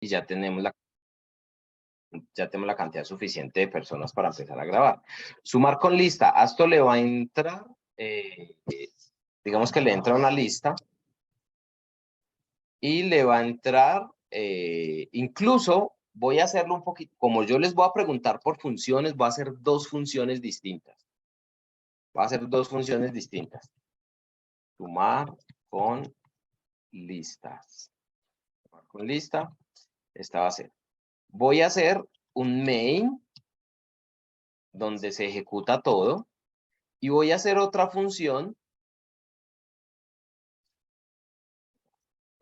y ya tenemos la cantidad suficiente de personas para empezar a grabar. Sumar con lista. A esto le va a entrar, digamos que le entra una lista y le va a entrar, incluso voy a hacerlo un poquito, como yo les voy a preguntar por funciones, voy a hacer dos funciones distintas. Voy a hacer dos funciones distintas. Sumar con listas. Sumar con lista. Esta va a ser. Voy a hacer un main donde se ejecuta todo y voy a hacer otra función.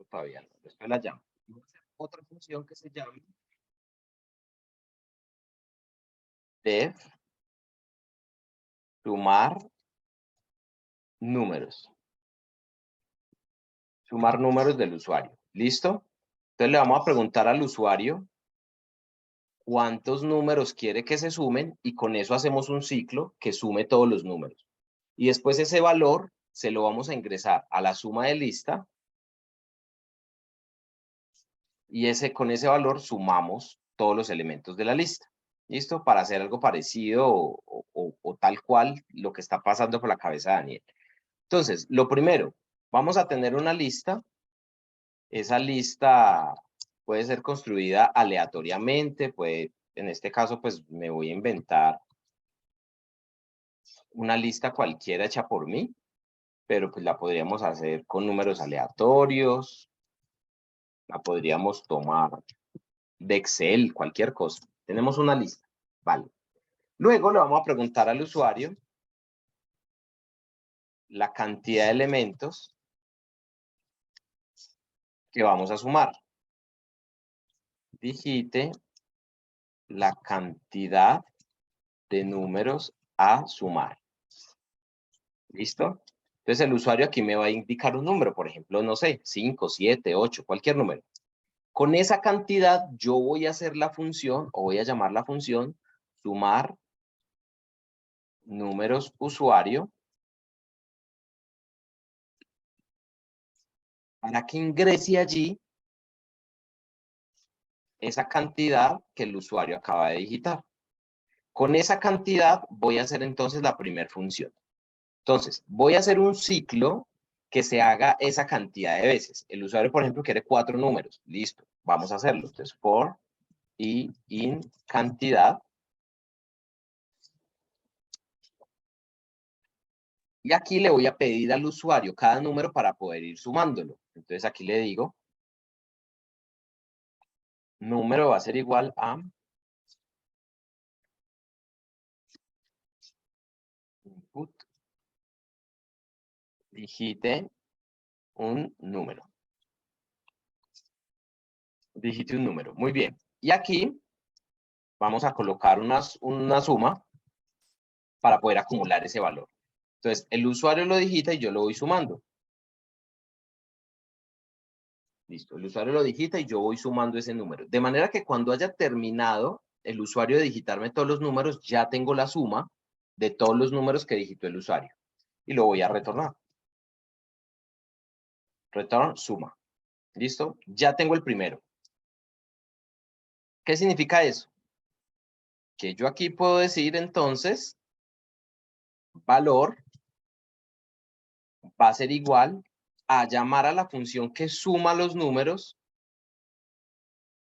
Todavía no, después la llamo. Voy a hacer otra función que se llama def sumar números. Sumar números del usuario. ¿Listo? Entonces le vamos a preguntar al usuario cuántos números quiere que se sumen y con eso hacemos un ciclo que sume todos los números. Y después ese valor se lo vamos a ingresar a la suma de lista y con ese valor sumamos todos los elementos de la lista. ¿Listo? Para hacer algo parecido o tal cual lo que está pasando por la cabeza de Daniel. Entonces, lo primero, vamos a tener una lista. Esa lista puede ser construida aleatoriamente, en este caso, pues me voy a inventar una lista cualquiera hecha por mí, pero pues la podríamos hacer con números aleatorios, la podríamos tomar de Excel, cualquier cosa. Tenemos una lista, vale. Luego le vamos a preguntar al usuario la cantidad de elementos que vamos a sumar. Digite la cantidad de números a sumar. ¿Listo? Entonces el usuario aquí me va a indicar un número, por ejemplo, no sé, 5, 7, 8, cualquier número. Con esa cantidad yo voy a hacer la función, o voy a llamar la función, sumar números usuario, para que ingrese allí esa cantidad que el usuario acaba de digitar. Con esa cantidad voy a hacer entonces la primera función. Entonces, voy a hacer un ciclo que se haga esa cantidad de veces. El usuario, por ejemplo, quiere 4 números. Listo, vamos a hacerlo. Entonces, for y in cantidad. Y aquí le voy a pedir al usuario cada número para poder ir sumándolo. Entonces, aquí le digo, número va a ser igual a input, digite un número. Digite un número. Muy bien. Y aquí vamos a colocar una suma para poder acumular ese valor. Entonces, el usuario lo digita y yo lo voy sumando. Listo, el usuario lo digita y yo voy sumando ese número. De manera que cuando haya terminado el usuario de digitarme todos los números, ya tengo la suma de todos los números que digitó el usuario. Y lo voy a retornar. Return, suma. ¿Listo? Ya tengo el primero. ¿Qué significa eso? Que yo aquí puedo decir entonces, valor va a ser igual a llamar a la función que suma los números,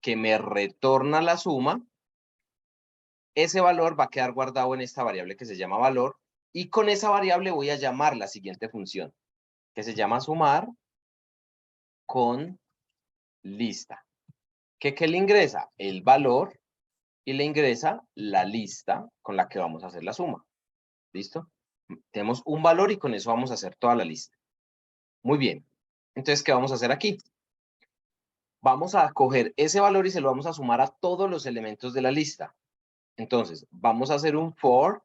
que me retorna la suma. Ese valor va a quedar guardado en esta variable que se llama valor, y con esa variable voy a llamar la siguiente función, que se llama sumar con lista. ¿Qué le ingresa? El valor y le ingresa la lista con la que vamos a hacer la suma. ¿Listo? Tenemos un valor y con eso vamos a hacer toda la lista. Muy bien. Entonces, ¿qué vamos a hacer aquí? Vamos a coger ese valor y se lo vamos a sumar a todos los elementos de la lista. Entonces, vamos a hacer un for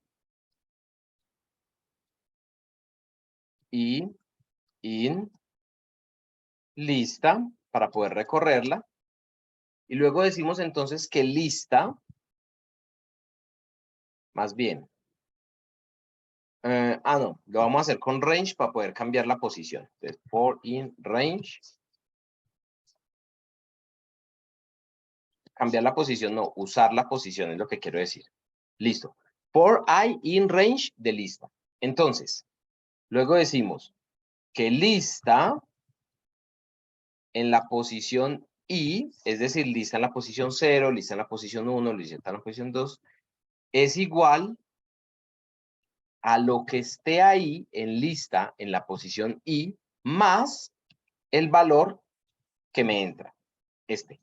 y in lista para poder recorrerla. Y luego decimos entonces que lista, más bien, no, lo vamos a hacer con range para poder cambiar la posición. Entonces, for in range cambiar la posición, no, usar la posición es lo que quiero decir. Listo. For I in range de lista. Entonces, luego decimos que lista en la posición I, es decir, lista en la posición 0, lista en la posición 1, lista en la posición 2, es igual a lo que esté ahí en lista en la posición I más el valor que me entra, este.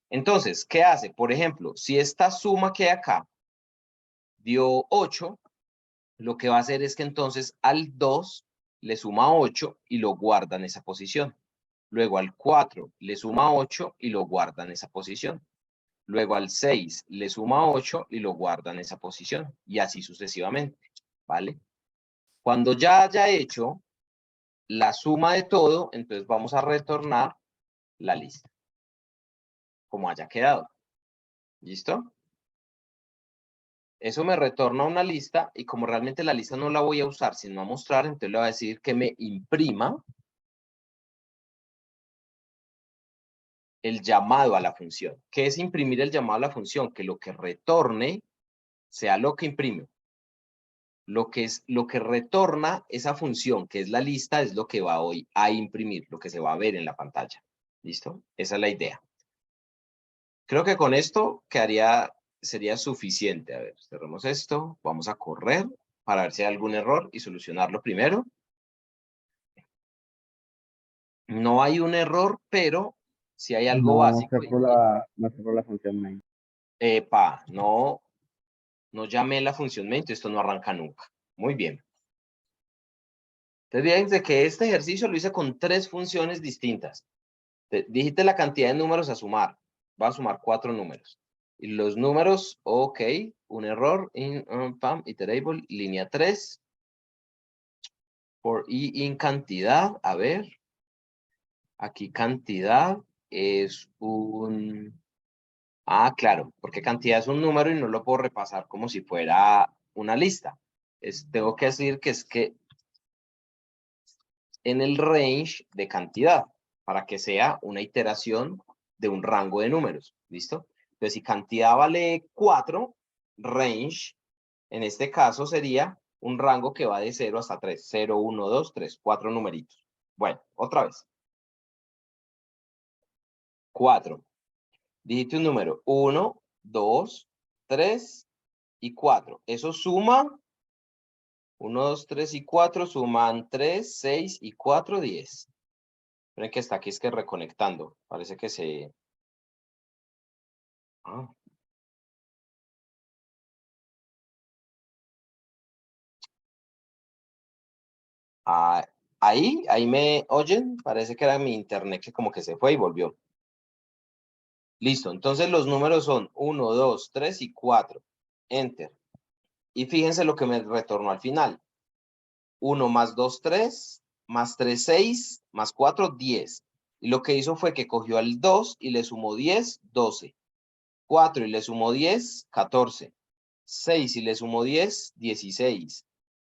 Entonces, ¿qué hace? Por ejemplo, si esta suma que hay acá dio 8, lo que va a hacer es que entonces al 2 le suma 8 y lo guarda en esa posición. Luego al 4 le suma 8 y lo guarda en esa posición. Luego al 6 le suma 8 y lo guarda en esa posición. Y así sucesivamente, ¿vale? Cuando ya haya hecho la suma de todo, entonces vamos a retornar la lista, como haya quedado. ¿Listo? Eso me retorna una lista y como realmente la lista no la voy a usar, sino a mostrar, entonces le voy a decir que me imprima el llamado a la función. ¿Qué es imprimir el llamado a la función? Que lo que retorne sea lo que imprime. Lo que retorna esa función, que es la lista, es lo que va hoy a imprimir, lo que se va a ver en la pantalla. ¿Listo? Esa es la idea. Creo que con esto sería suficiente. A ver, cerremos esto. Vamos a correr para ver si hay algún error y solucionarlo primero. No hay un error, pero si hay algo básico. No cerró la función main. Epa, no llamé la función main, entonces esto no arranca nunca. Muy bien. Entonces, fíjense que este ejercicio lo hice con 3 funciones distintas. Dígite la cantidad de números a sumar. Va a sumar 4 números. Y los números, ok, un error, iterable, línea 3. For i in cantidad, a ver. Aquí cantidad es un... Ah, claro, porque cantidad es un número y no lo puedo repasar como si fuera una lista. Tengo que decir que es que en el range de cantidad, para que sea una iteración de un rango de números. ¿Listo? Entonces, si cantidad vale 4, range, en este caso sería un rango que va de 0 hasta 3. 0, 1, 2, 3, 4 numeritos. Bueno, otra vez. 4. Dígite un número. 1, 2, 3 y 4. Eso suma 1, 2, 3 y 4 suman 3, 6 y 4, 10. Miren que está aquí, es que reconectando. Parece que se... Ah. Ahí me oyen. Parece que era mi internet que como que se fue y volvió. Listo. Entonces los números son 1, 2, 3 y 4. Enter. Y fíjense lo que me retornó al final. 1 más 2, 3, más 3, 6, más 4, 10. Y lo que hizo fue que cogió al 2 y le sumó 10, 12. 4 y le sumó 10, 14. 6 y le sumó 10, 16.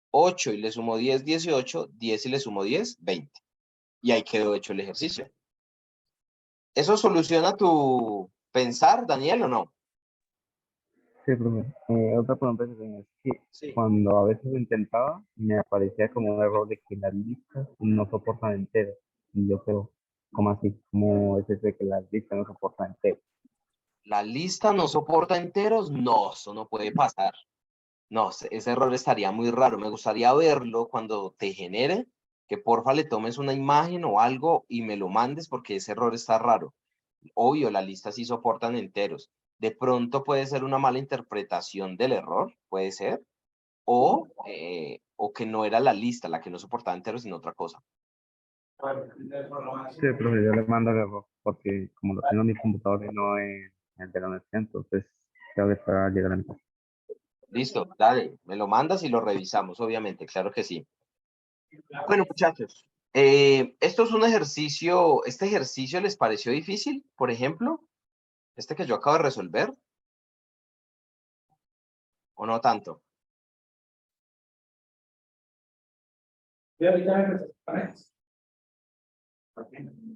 8 y le sumó 10, 18. 10 y le sumó 10, 20. Y ahí quedó hecho el ejercicio. ¿Eso soluciona tu pensar, Daniel, o no? Sí, profe. Otra pregunta que tenía es que Sí. cuando a veces lo intentaba, me aparecía como un error de que las listas no soportan enteros. Y yo, pero, ¿cómo así? ¿Cómo es eso de que las listas no soportan enteros? ¿La lista no soporta enteros? No, eso no puede pasar. No, ese error estaría muy raro. Me gustaría verlo cuando te genere, que porfa le tomes una imagen o algo y me lo mandes porque ese error está raro. Obvio, la lista sí soportan enteros. De pronto puede ser una mala interpretación del error, puede ser, o que no era la lista la que no soportaba enteros, sino otra cosa. Sí, profe, yo le mando el error porque como lo tengo en mi computador y no en el de la universidad, entonces tengo que esperar a llegar a mi casa. Listo, dale, me lo mandas y lo revisamos, obviamente, claro que sí. Bueno, muchachos, esto es un ejercicio, ¿este ejercicio les pareció difícil, por ejemplo? Este que yo acabo de resolver, ¿o no tanto? Voy a ahorita me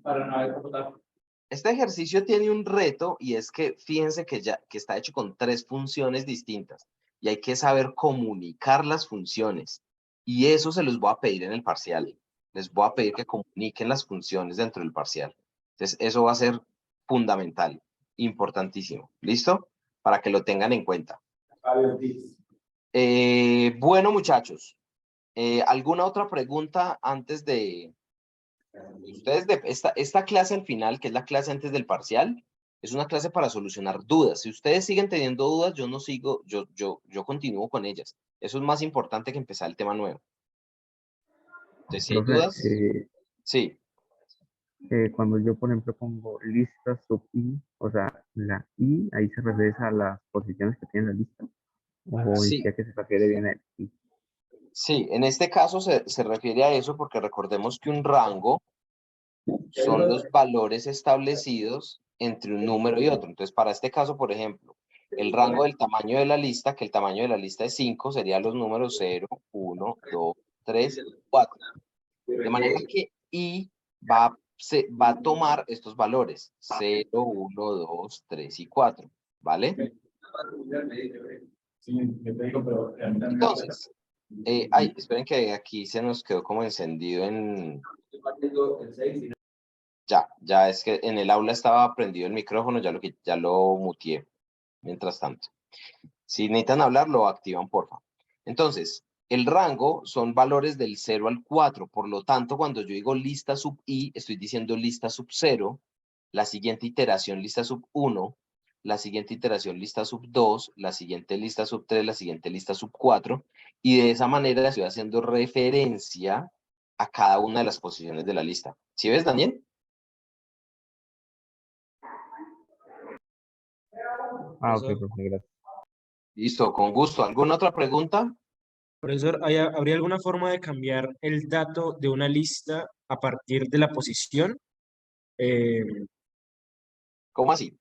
para no haber computador. Este ejercicio tiene un reto y es que fíjense que está hecho con 3 funciones distintas y hay que saber comunicar las funciones. Y eso se los voy a pedir en el parcial. Les voy a pedir que comuniquen las funciones dentro del parcial. Entonces, eso va a ser fundamental, importantísimo. ¿Listo? Para que lo tengan en cuenta. Bueno, muchachos, ¿alguna otra pregunta antes de ustedes? Esta clase al final, que es la clase antes del parcial, es una clase para solucionar dudas. Si ustedes siguen teniendo dudas, yo no sigo, yo continúo con ellas. Eso es más importante que empezar el tema nuevo. Entonces, si hay Profe, dudas, sí, cuando yo, por ejemplo, pongo lista sub i, o sea, la i, ahí se refiere a las posiciones que tiene la lista, o en sí sí, a qué se refiere bien el i. sí. En este caso se refiere a eso porque recordemos que un rango son los valores establecidos entre un número y otro. Entonces, para este caso, por ejemplo, el rango del tamaño de la lista, que el tamaño de la lista es 5, serían los números 0, 1, 2, 3, 4. De manera que I va a tomar estos valores, 0, 1, 2, 3 y 4, ¿vale? Entonces, ay, esperen que aquí se nos quedó como encendido en... Ya es que en el aula estaba prendido el micrófono, ya lo muteé mientras tanto. Si necesitan hablar, lo activan, porfa. Entonces, el rango son valores del 0 al 4. Por lo tanto, cuando yo digo lista sub i, estoy diciendo lista sub 0, la siguiente iteración lista sub 1, la siguiente iteración lista sub 2, la siguiente lista sub 3, la siguiente lista sub 4. Y de esa manera estoy haciendo referencia a cada una de las posiciones de la lista. ¿Sí ves, Daniel? Ah, ok, Profesor, profe, gracias. Listo, con gusto. ¿Alguna otra pregunta? profesor, ¿habría alguna forma de cambiar el dato de una lista a partir de la posición? Eh, ¿Cómo así?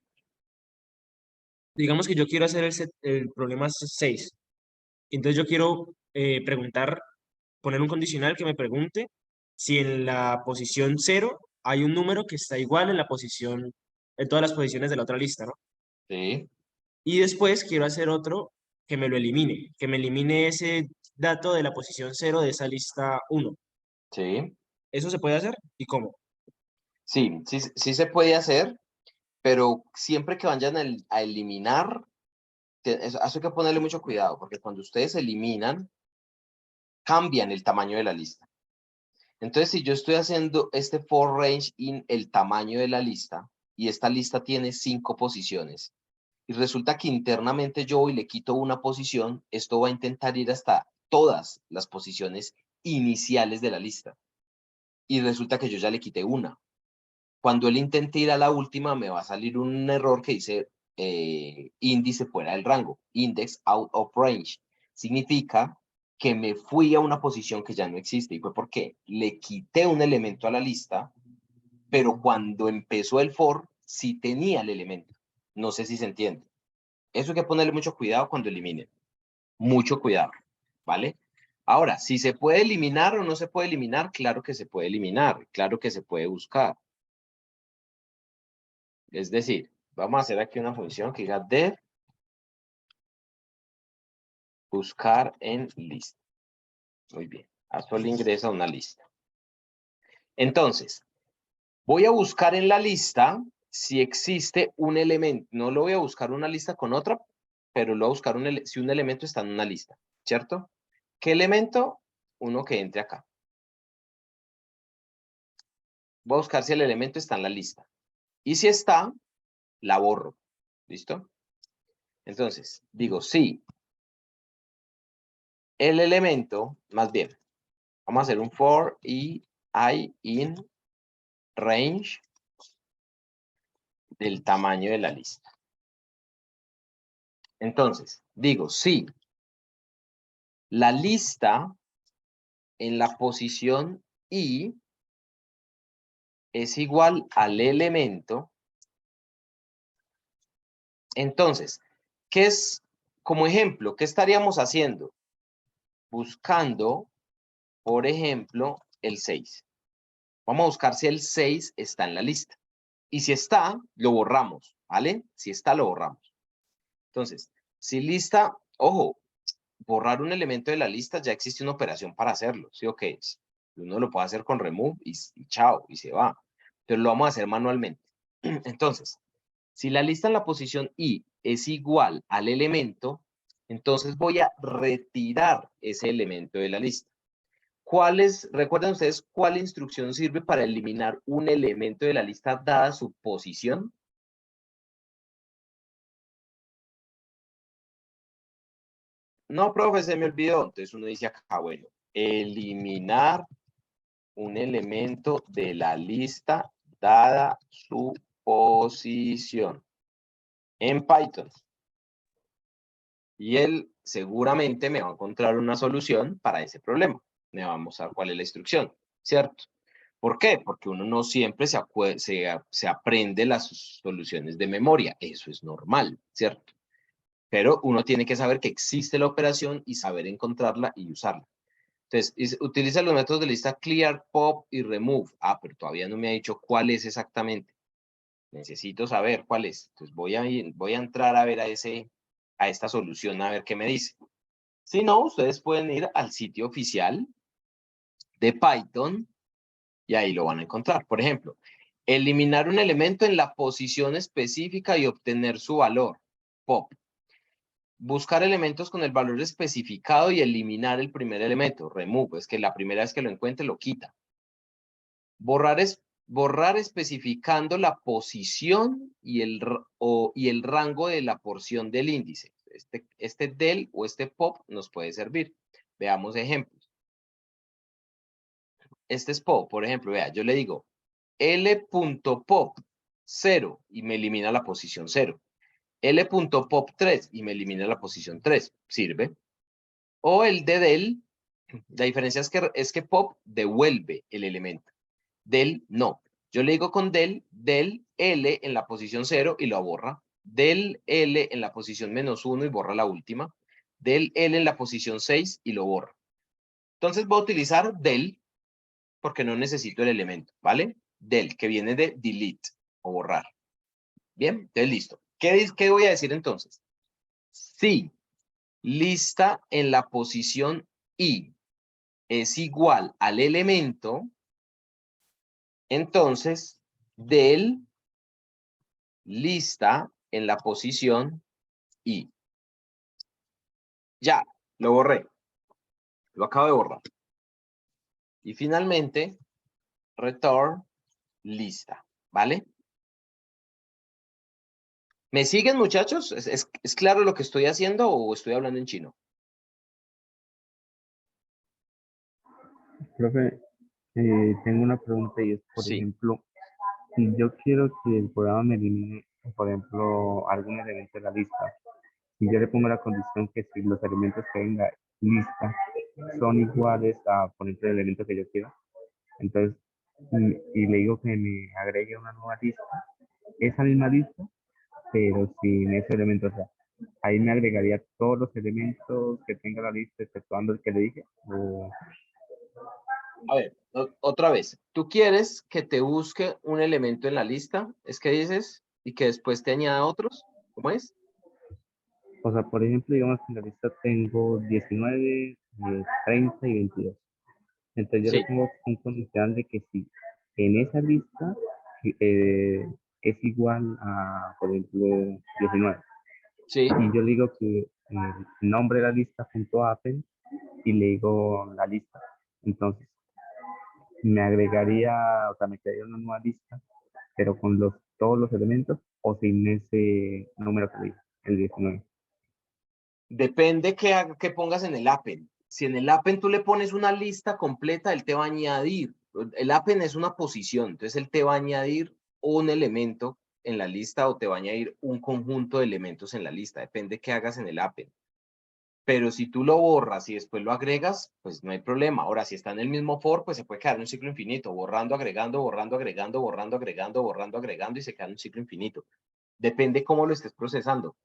digamos que yo quiero hacer el problema 6. Entonces yo quiero preguntar, poner un condicional que me pregunte si en la posición 0 hay un número que está igual en la posición, en todas las posiciones de la otra lista, ¿no? Sí, Y después quiero hacer otro que me elimine ese dato de la posición 0 de esa lista 1. sí. ¿Eso se puede hacer? ¿Y cómo? Sí se puede hacer, pero siempre que vayan a eliminar, eso hay que ponerle mucho cuidado, porque cuando ustedes eliminan, cambian el tamaño de la lista. Entonces, si yo estoy haciendo este for range in el tamaño de la lista, y esta lista tiene 5 posiciones, y resulta que internamente yo voy y le quito una posición, esto va a intentar ir hasta todas las posiciones iniciales de la lista. Y resulta que yo ya le quité una. Cuando él intente ir a la última, me va a salir un error que dice índice fuera del rango, index out of range. Significa que me fui a una posición que ya no existe. Y fue porque le quité un elemento a la lista, pero cuando empezó el for, sí tenía el elemento. No sé si se entiende. Eso hay que ponerle mucho cuidado cuando eliminen. Mucho cuidado, ¿vale? Ahora, si se puede eliminar o no se puede eliminar, claro que se puede eliminar, claro que se puede buscar. Es decir, vamos a hacer aquí una función que diga def buscar en lista. Muy bien. Azul ingresa a una lista. Entonces, voy a buscar en la lista si existe un elemento. No lo voy a buscar una lista con otra, pero lo voy a buscar si un elemento está en una lista, ¿cierto? ¿Qué elemento? Uno que entre acá. Voy a buscar si el elemento está en la lista. Y si está, la borro. ¿Listo? Entonces, digo, sí, el elemento, más bien, vamos a hacer un for y I in range del tamaño de la lista. Entonces, digo, sí, la lista en la posición I es igual al elemento. Entonces, ¿qué es, como ejemplo, qué estaríamos haciendo? Buscando, por ejemplo, el 6. Vamos a buscar si el 6 está en la lista. Y si está, lo borramos, ¿vale? Si está, lo borramos. Entonces, si lista, ojo, borrar un elemento de la lista, ya existe una operación para hacerlo, ¿sí o qué? Uno lo puede hacer con remove y chao, y se va. Pero lo vamos a hacer manualmente. Entonces, si la lista en la posición I es igual al elemento, entonces voy a retirar ese elemento de la lista. ¿Recuerdan ustedes cuál instrucción sirve para eliminar un elemento de la lista dada su posición? No, profe, se me olvidó. Entonces uno dice acá, bueno, eliminar un elemento de la lista dada su posición en Python. Y él seguramente me va a encontrar una solución para ese problema. Me va a mostrar cuál es la instrucción, ¿cierto? ¿Por qué? Porque uno no siempre se aprende las soluciones de memoria. Eso es normal, ¿cierto? Pero uno tiene que saber que existe la operación y saber encontrarla y usarla. Entonces, utiliza los métodos de lista clear, pop y remove. Ah, pero todavía no me ha dicho cuál es exactamente. Necesito saber cuál es. Entonces, voy a entrar a ver a esta solución a ver qué me dice. Si no, ustedes pueden ir al sitio oficial de Python y ahí lo van a encontrar. Por ejemplo, eliminar un elemento en la posición específica y obtener su valor. Pop. Buscar elementos con el valor especificado y eliminar el primer elemento. Remove. Es que la primera vez que lo encuentre lo quita. Borrar especificando la posición y el rango de la porción del índice. Este del o este pop nos puede servir. Veamos ejemplos. Este es pop, por ejemplo, vea, yo le digo L.pop 0 y me elimina la posición 0. L.pop 3 y me elimina la posición 3. Sirve. O el de del, la diferencia es que pop devuelve el elemento. Del no. Yo le digo con del L en la posición 0 y lo borra. Del L en la posición -1 y borra la última. Del L en la posición 6 y lo borra. Entonces voy a utilizar del porque no necesito el elemento, ¿vale? Del, que viene de delete o borrar. Bien, entonces listo. ¿Qué voy a decir entonces? Si lista en la posición I es igual al elemento, entonces del lista en la posición I. Ya, lo borré. Lo acabo de borrar. Y finalmente, return lista, ¿vale? ¿Me siguen, muchachos? ¿Es claro lo que estoy haciendo o estoy hablando en chino? Profe, tengo una pregunta y es, por Sí. ejemplo, si yo quiero que el programa me elimine, por ejemplo, algún elemento de la lista, y yo le pongo la condición que si los elementos que hay en la lista son iguales a, por ejemplo, el elemento que yo quiero, entonces, y le digo que me agregue una nueva lista, esa misma lista, pero sin ese elemento, o sea, ahí me agregaría todos los elementos que tenga la lista, exceptuando el que le dije, o A ver, otra vez. ¿Tú quieres que te busque un elemento en la lista? ¿Es que dices? ¿Y que después te añada otros? ¿Cómo es? O sea, por ejemplo, digamos que en la lista tengo 19, 30 y 22. Entonces yo le Sí, pongo un condicional de que si en esa lista es igual a, por ejemplo, 19. sí. Y yo le digo que el nombre de la lista junto a Apple y le digo la lista. Entonces me agregaría, o sea, me quedaría una nueva lista, pero con todos los elementos o sin ese número que le dije, el 19. Depende qué pongas en el append. Si en el append tú le pones una lista completa, él te va a añadir. El append es una posición, entonces él te va a añadir un elemento en la lista o te va a añadir un conjunto de elementos en la lista. Depende qué hagas en el append. Pero si tú lo borras y después lo agregas, pues no hay problema. Ahora, si está en el mismo for, pues se puede quedar en un ciclo infinito, borrando, agregando, borrando, agregando, borrando, agregando, borrando, agregando y se queda en un ciclo infinito. Depende cómo lo estés procesando.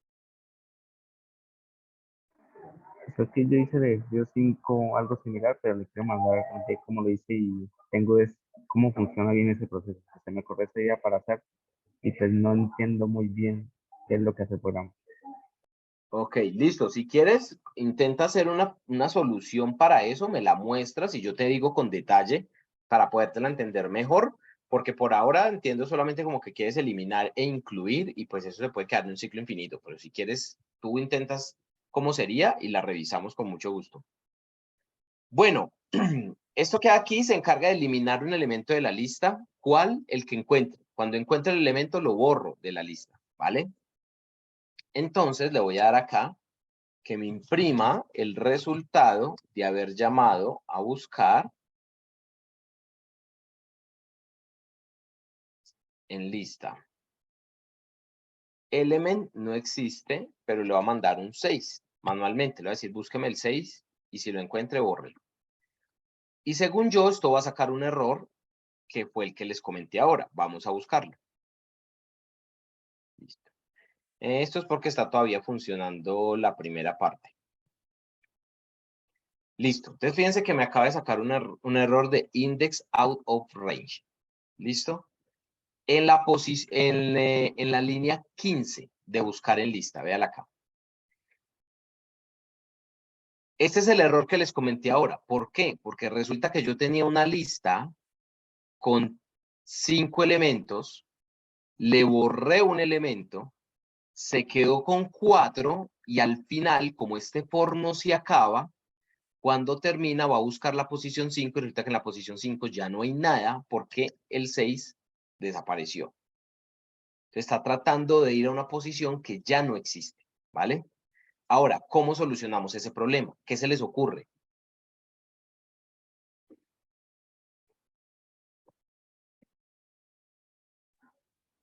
Es que yo hice de ejercicio 5 algo similar, pero le quiero mandar de cómo lo hice y tengo es cómo funciona bien ese proceso. Se me ocurrió esa idea para hacer, y pues no entiendo muy bien qué es lo que hace el programa. Ok, listo. Si quieres, intenta hacer una solución para eso, me la muestras y yo te digo con detalle para podértela entender mejor, porque por ahora entiendo solamente como que quieres eliminar e incluir y pues eso se puede quedar en un ciclo infinito, pero si quieres, tú intentas cómo sería y la revisamos con mucho gusto. Bueno, esto que aquí se encarga de eliminar un elemento de la lista. ¿Cuál? El que encuentre. Cuando encuentre el elemento lo borro de la lista, ¿vale? Entonces le voy a dar acá que me imprima el resultado de haber llamado a buscar en lista. Element no existe, pero le va a mandar un 6 manualmente. Le va a decir, búsqueme el 6 y si lo encuentre, bórrelo. Y según yo, esto va a sacar un error que fue el que les comenté ahora. Vamos a buscarlo. Listo. Esto es porque está todavía funcionando la primera parte. Listo. Entonces, fíjense que me acaba de sacar un error de index out of range. ¿Listo? En la línea 15 de buscar en lista. Véala acá. Este es el error que les comenté ahora. ¿Por qué? Porque resulta que yo tenía una lista con 5 elementos, le borré un elemento, se quedó con 4 y al final, como este for no se acaba, cuando termina va a buscar la posición 5 y resulta que en la posición 5 ya no hay nada porque el 6 desapareció. Está tratando de ir a una posición que ya no existe, ¿vale? Ahora, ¿cómo solucionamos ese problema? ¿Qué se les ocurre?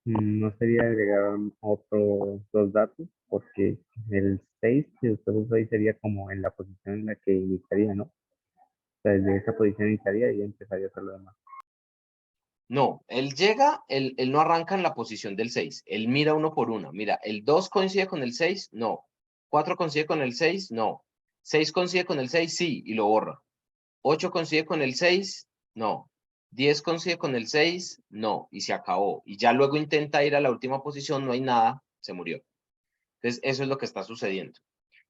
No sería agregar otros dos datos, porque el 6 que usted puso ahí sería como en la posición en la que iniciaría, ¿no? O sea, desde esa posición iniciaría y ya empezaría a hacer lo demás. No, él llega, él no arranca en la posición del 6. Él mira uno por uno. Mira, ¿el 2 coincide con el 6? No. ¿4 coincide con el 6? No. ¿6 coincide con el 6? Sí, y lo borra. ¿8 coincide con el 6? No. ¿10 coincide con el 6? No. Y se acabó. Y ya luego intenta ir a la última posición, no hay nada, se murió. Entonces, eso es lo que está sucediendo.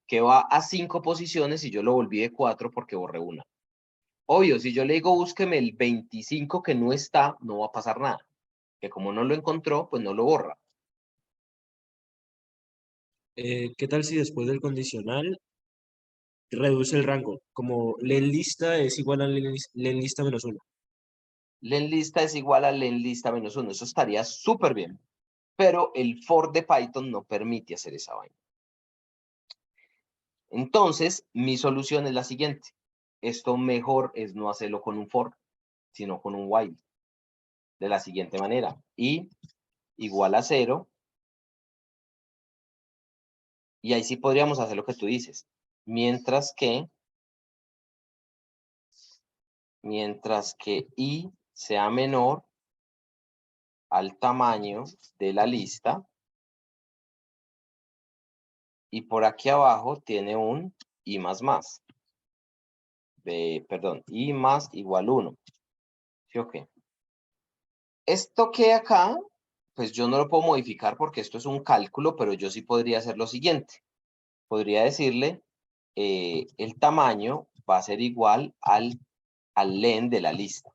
Que va a 5 posiciones y yo lo volví de 4 porque borré una. Obvio, si yo le digo búsqueme el 25 que no está, no va a pasar nada. Que como no lo encontró, pues no lo borra. ¿Qué tal si después del condicional reduce el rango? Como len lista es igual a len lista menos 1. Len lista es igual a len lista menos 1. Eso estaría súper bien. Pero el for de Python no permite hacer esa vaina. Entonces, mi solución es la siguiente. Esto mejor es no hacerlo con un for, sino con un while. De la siguiente manera. Y igual a 0. Y ahí sí podríamos hacer lo que tú dices. Mientras que i sea menor al tamaño de la lista. Y por aquí abajo tiene un i más más. Perdón, i más igual 1. ¿Sí o qué? Esto que acá, pues yo no lo puedo modificar porque esto es un cálculo, pero yo sí podría hacer lo siguiente. Podría decirle, el tamaño va a ser igual al len de la lista.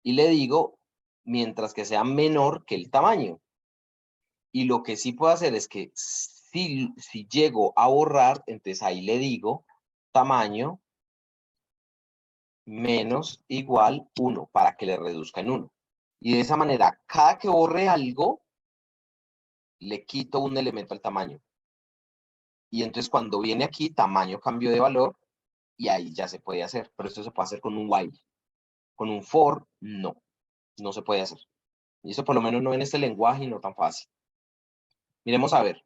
Y le digo, mientras que sea menor que el tamaño. Y lo que sí puedo hacer es que si llego a borrar, entonces ahí le digo tamaño menos igual 1 para que le reduzca en 1. Y de esa manera, cada que borre algo, le quito un elemento al tamaño. Y entonces cuando viene aquí, tamaño cambio de valor, y ahí ya se puede hacer. Pero esto se puede hacer con un while. Con un for, no se puede hacer. Y eso por lo menos no en este lenguaje y no tan fácil. Miremos a ver.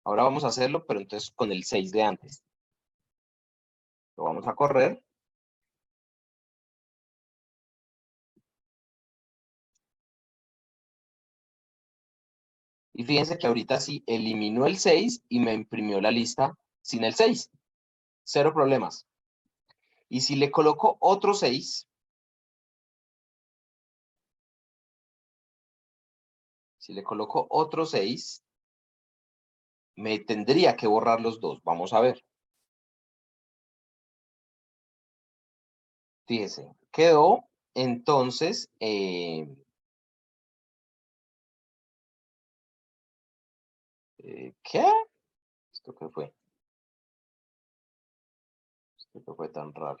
Ahora vamos a hacerlo, pero entonces con el 6 de antes. Lo vamos a correr. Y fíjense que ahorita sí eliminó el 6 y me imprimió la lista sin el 6. Cero problemas. Y si le coloco otro 6, Si le coloco otro 6, me tendría que borrar los dos. Vamos a ver. Fíjese, quedó entonces... ¿qué? ¿Esto qué fue? ¿Esto qué fue tan raro?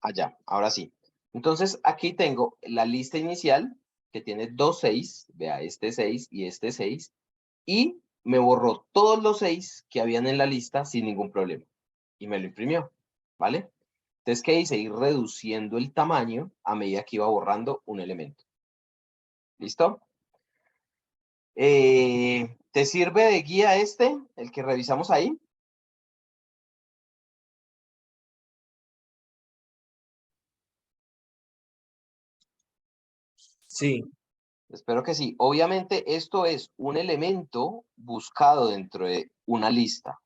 Allá, ahora sí. Entonces, aquí tengo la lista inicial que tiene 2 6, vea, este 6 y este 6, y me borró todos los 6 que habían en la lista sin ningún problema. Y me lo imprimió, ¿vale? Entonces, ¿qué hice? Ir reduciendo el tamaño a medida que iba borrando un elemento. ¿Listo? ¿Te sirve de guía este, el que revisamos ahí? Sí, Espero que sí. Obviamente, esto es un elemento buscado dentro de una lista.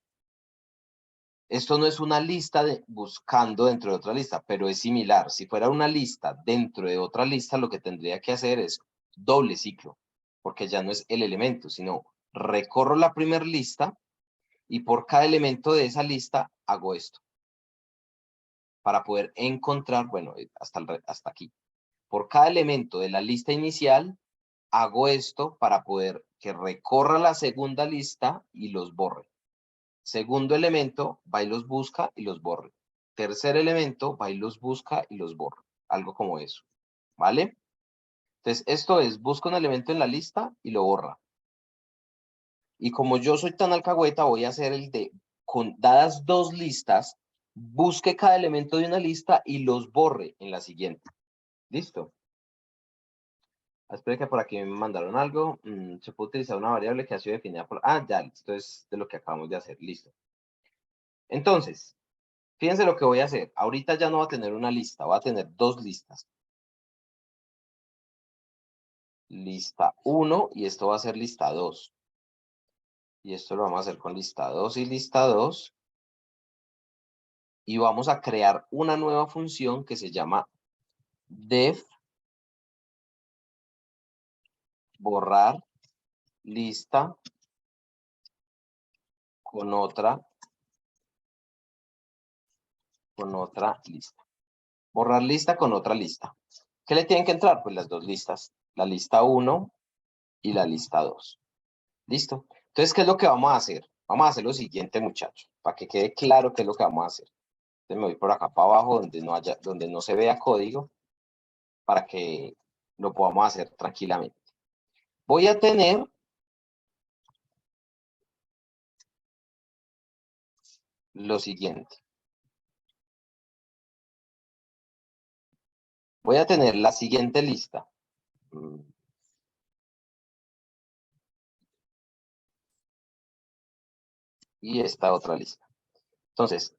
Esto no es una lista buscando dentro de otra lista, pero es similar. Si fuera una lista dentro de otra lista, lo que tendría que hacer es doble ciclo, porque ya no es el elemento, sino recorro la primera lista y por cada elemento de esa lista hago esto. Para poder encontrar, bueno, hasta aquí. Por cada elemento de la lista inicial, hago esto para poder que recorra la segunda lista y los borre. Segundo elemento, va y los busca y los borre. Tercer elemento, va y los busca y los borra. Algo como eso, ¿vale? Entonces, esto es, busca un elemento en la lista y lo borra. Y como yo soy tan alcahueta, voy a hacer el de, con dadas dos listas, busque cada elemento de una lista y los borre en la siguiente. ¿Listo? Espera que por aquí me mandaron algo. Se puede utilizar una variable que ha sido definida por... Ah, ya, esto es de lo que acabamos de hacer. Listo. Entonces, fíjense lo que voy a hacer. Ahorita ya no va a tener una lista, va a tener dos listas. Lista 1 y esto va a ser lista 2. Y esto lo vamos a hacer con lista 2 y lista 2. Y vamos a crear una nueva función que se llama def borrar lista con otra lista. Borrar lista con otra lista. ¿Qué le tienen que entrar? Pues las dos listas. La lista 1 y la lista 2. ¿Listo? Entonces, ¿qué es lo que vamos a hacer? Vamos a hacer lo siguiente, muchachos, para que quede claro qué es lo que vamos a hacer. Entonces me voy por acá para abajo donde no se vea código para que lo podamos hacer tranquilamente. Voy a tener lo siguiente. Voy a tener la siguiente lista. Y esta otra lista. Entonces,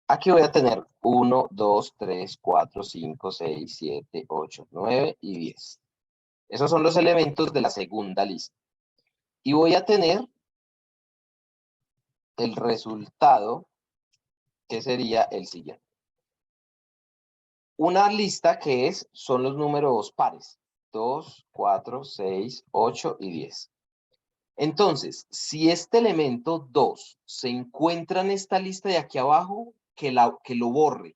aquí voy a tener 1, 2, 3, 4, 5, 6, 7, 8, 9 y 10. Esos son los elementos de la segunda lista. Y voy a tener el resultado, que sería el siguiente. Una lista que son los números pares. 2, 4, 6, 8 y 10. Entonces, si este elemento 2 se encuentra en esta lista de aquí abajo, que lo borre.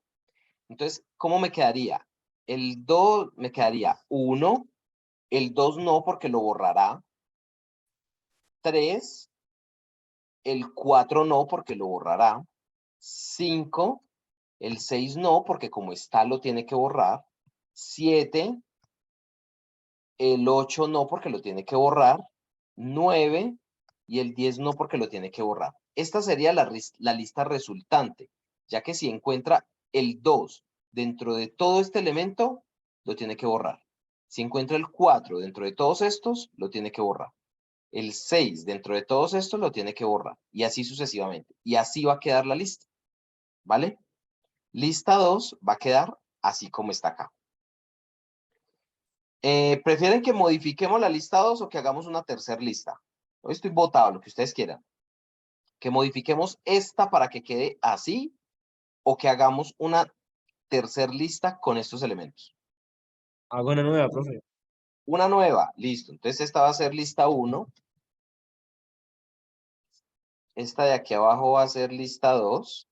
Entonces, ¿cómo me quedaría? El 2 me quedaría 1, el 2 no porque lo borrará, 3, el 4 no porque lo borrará, 5, el 6 no porque como está lo tiene que borrar, 7, el 8 no porque lo tiene que borrar, 9 y el 10 no porque lo tiene que borrar. Esta sería la lista resultante, ya que si encuentra el 2 dentro de todo este elemento, lo tiene que borrar. Si encuentra el 4 dentro de todos estos, lo tiene que borrar. El 6 dentro de todos estos, lo tiene que borrar. Y así sucesivamente. Y así va a quedar la lista. ¿Vale? Lista 2 va a quedar así como está acá. ¿Prefieren que modifiquemos la lista 2 o que hagamos una tercera lista? Hoy estoy votado, lo que ustedes quieran. Que modifiquemos esta para que quede así o que hagamos una tercer lista con estos elementos. Hago una nueva, profe. Una nueva, listo. Entonces esta va a ser lista 1. Esta de aquí abajo va a ser lista 2.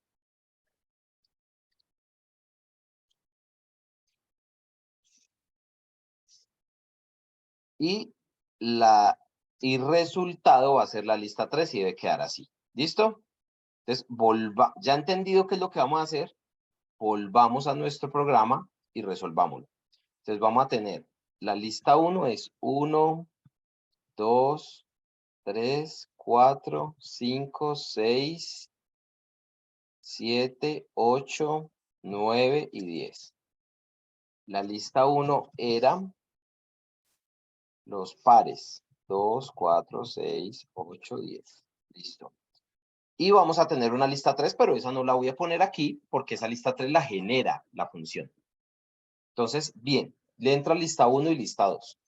Y y resultado va a ser la lista 3 y debe quedar así. ¿Listo? Entonces, ya entendido qué es lo que vamos a hacer, volvamos a nuestro programa y resolvámoslo. Entonces vamos a tener, la lista 1 es 1, 2, 3, 4, 5, 6, 7, 8, 9 y 10. La lista 1 era los pares. 2, 4, 6, 8, 10. Listo. Y vamos a tener una lista 3, pero esa no la voy a poner aquí porque esa lista 3 la genera la función. Entonces, bien, le entro a lista 1 y lista 2.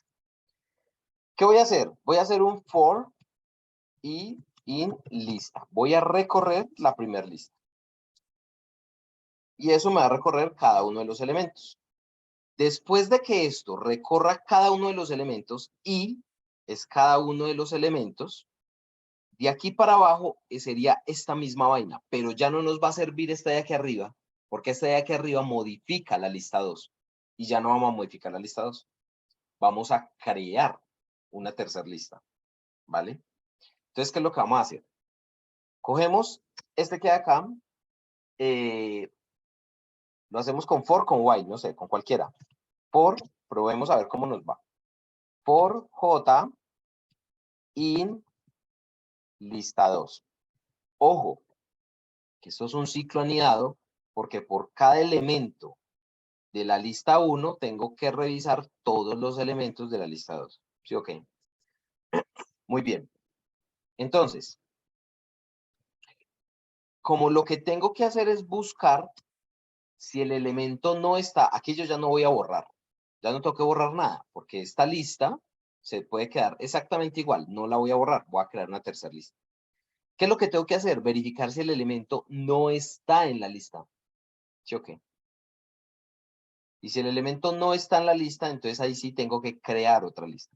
¿Qué voy a hacer? Voy a hacer un for y in lista. Voy a recorrer la primera lista. Y eso me va a recorrer cada uno de los elementos. Después de que esto recorra cada uno de los elementos, y es cada uno de los elementos, de aquí para abajo sería esta misma vaina, pero ya no nos va a servir esta de aquí arriba, porque esta de aquí arriba modifica la lista 2. Y ya no vamos a modificar la lista 2. Vamos a crear una tercera lista, ¿vale? Entonces, ¿qué es lo que vamos a hacer? Cogemos este que hay acá, lo hacemos con for, con while, no sé, con cualquiera. For, probemos a ver cómo nos va. For j in lista 2. Ojo, que esto es un ciclo anidado, porque por cada elemento de la lista 1 tengo que revisar todos los elementos de la lista 2. ¿Sí o qué? Muy bien. Entonces, como lo que tengo que hacer es buscar si el elemento no está, aquí yo ya no voy a borrar. Ya no tengo que borrar nada, porque esta lista se puede quedar exactamente igual. No la voy a borrar, voy a crear una tercera lista. ¿Qué es lo que tengo que hacer? Verificar si el elemento no está en la lista. ¿Sí o qué? Y si el elemento no está en la lista, entonces ahí sí tengo que crear otra lista.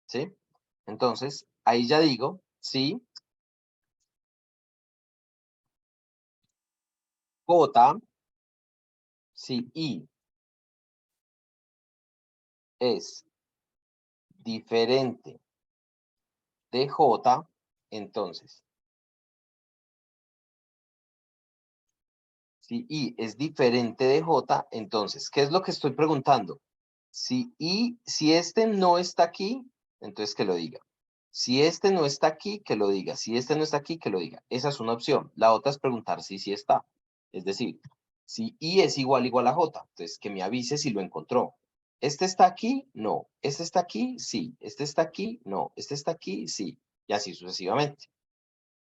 ¿Sí? Entonces, ahí ya digo, sí, J, si I es diferente de J, entonces, si I es diferente de J, entonces, ¿qué es lo que estoy preguntando? Si este no está aquí, entonces que lo diga. Si este no está aquí, que lo diga. Si este no está aquí, que lo diga. Esa es una opción. La otra es preguntar si sí está. Es decir, si I es igual a J, entonces que me avise si lo encontró. ¿Este está aquí? No. ¿Este está aquí? Sí. ¿Este está aquí? No. ¿Este está aquí? Sí. Y así sucesivamente.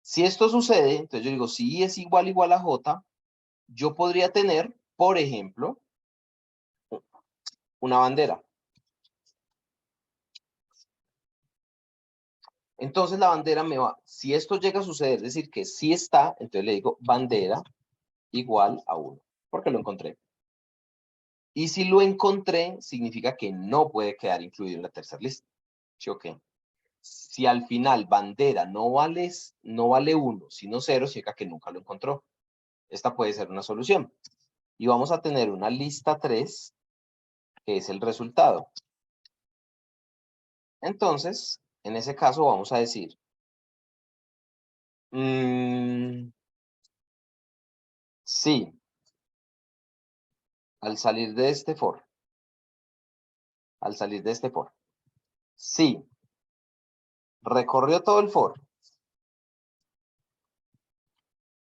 Si esto sucede, entonces yo digo, si I es igual a J, yo podría tener, por ejemplo, una bandera. Entonces la bandera me va, si esto llega a suceder, es decir, que sí está, entonces le digo bandera igual a 1, porque lo encontré. Y si lo encontré, significa que no puede quedar incluido en la tercera lista. ¿Sí o qué? Si al final bandera no vale 1, sino 0, significa que nunca lo encontró. Esta puede ser una solución. Y vamos a tener una lista 3, que es el resultado. Entonces, en ese caso vamos a decir, sí, al salir de este for, sí, recorrió todo el for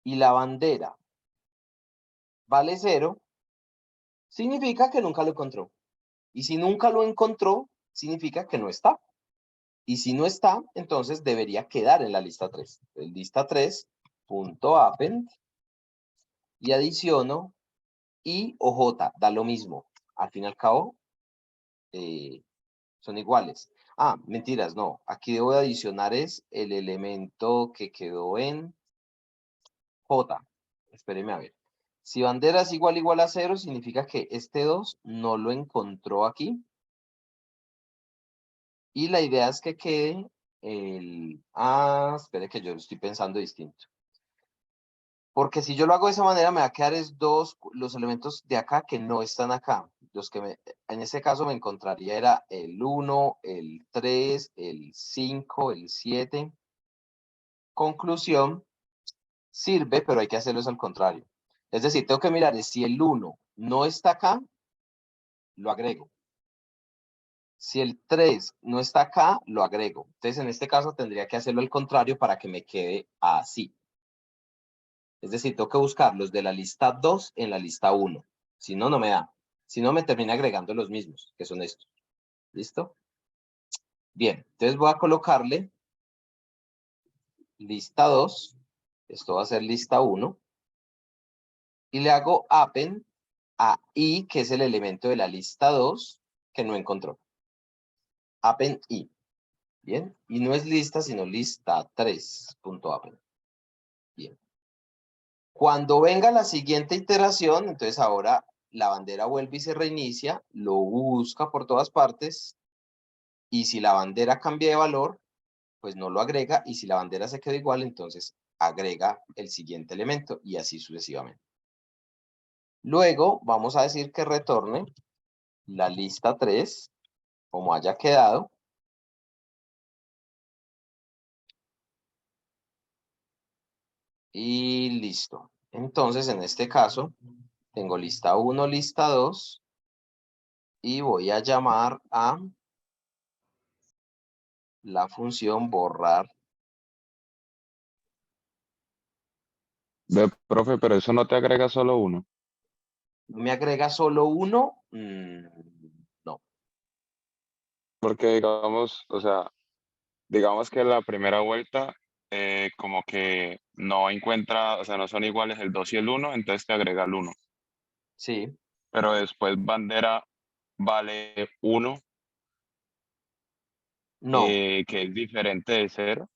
y la bandera vale 0, significa que nunca lo encontró. Y si nunca lo encontró, significa que no está. Y si no está, entonces debería quedar en la lista 3. El lista 3.append y adiciono I o J, da lo mismo. Al fin y al cabo, son iguales. Ah, mentiras, no. Aquí debo de adicionar es el elemento que quedó en J. Espéreme a ver. Si bandera es igual a 0, significa que este 2 no lo encontró aquí. Y la idea es que quede el... espere que yo lo estoy pensando distinto. Porque si yo lo hago de esa manera, me va a quedar los elementos de acá que no están acá. En este caso me encontraría era el 1, el 3, el 5, el 7. Conclusión, sirve, pero hay que hacerlo al contrario. Es decir, tengo que mirar si el 1 no está acá, lo agrego. Si el 3 no está acá, lo agrego. Entonces, en este caso, tendría que hacerlo al contrario para que me quede así. Es decir, tengo que buscar los de la lista 2 en la lista 1. Si no, no me da. Si no, me termina agregando los mismos, que son estos. ¿Listo? Bien, entonces voy a colocarle lista 2. Esto va a ser lista 1. Y le hago append a i, que es el elemento de la lista 2 que no encontró. Append i. Bien, y no es lista, sino lista 3.append. Bien. Cuando venga la siguiente iteración, entonces ahora la bandera vuelve y se reinicia, lo busca por todas partes, y si la bandera cambia de valor, pues no lo agrega, y si la bandera se queda igual, entonces agrega el siguiente elemento, y así sucesivamente. Luego vamos a decir que retorne la lista 3, como haya quedado. Y listo. Entonces, en este caso, tengo lista 1, lista 2, y voy a llamar a la función borrar. Ve, profe, pero eso no te agrega solo uno. ¿Me agrega solo uno? No. Porque digamos, o sea, digamos que la primera vuelta como que no encuentra, o sea, no son iguales el 2 y el 1, entonces te agrega el 1. Sí. Pero después bandera vale 1, No. que es diferente de 0.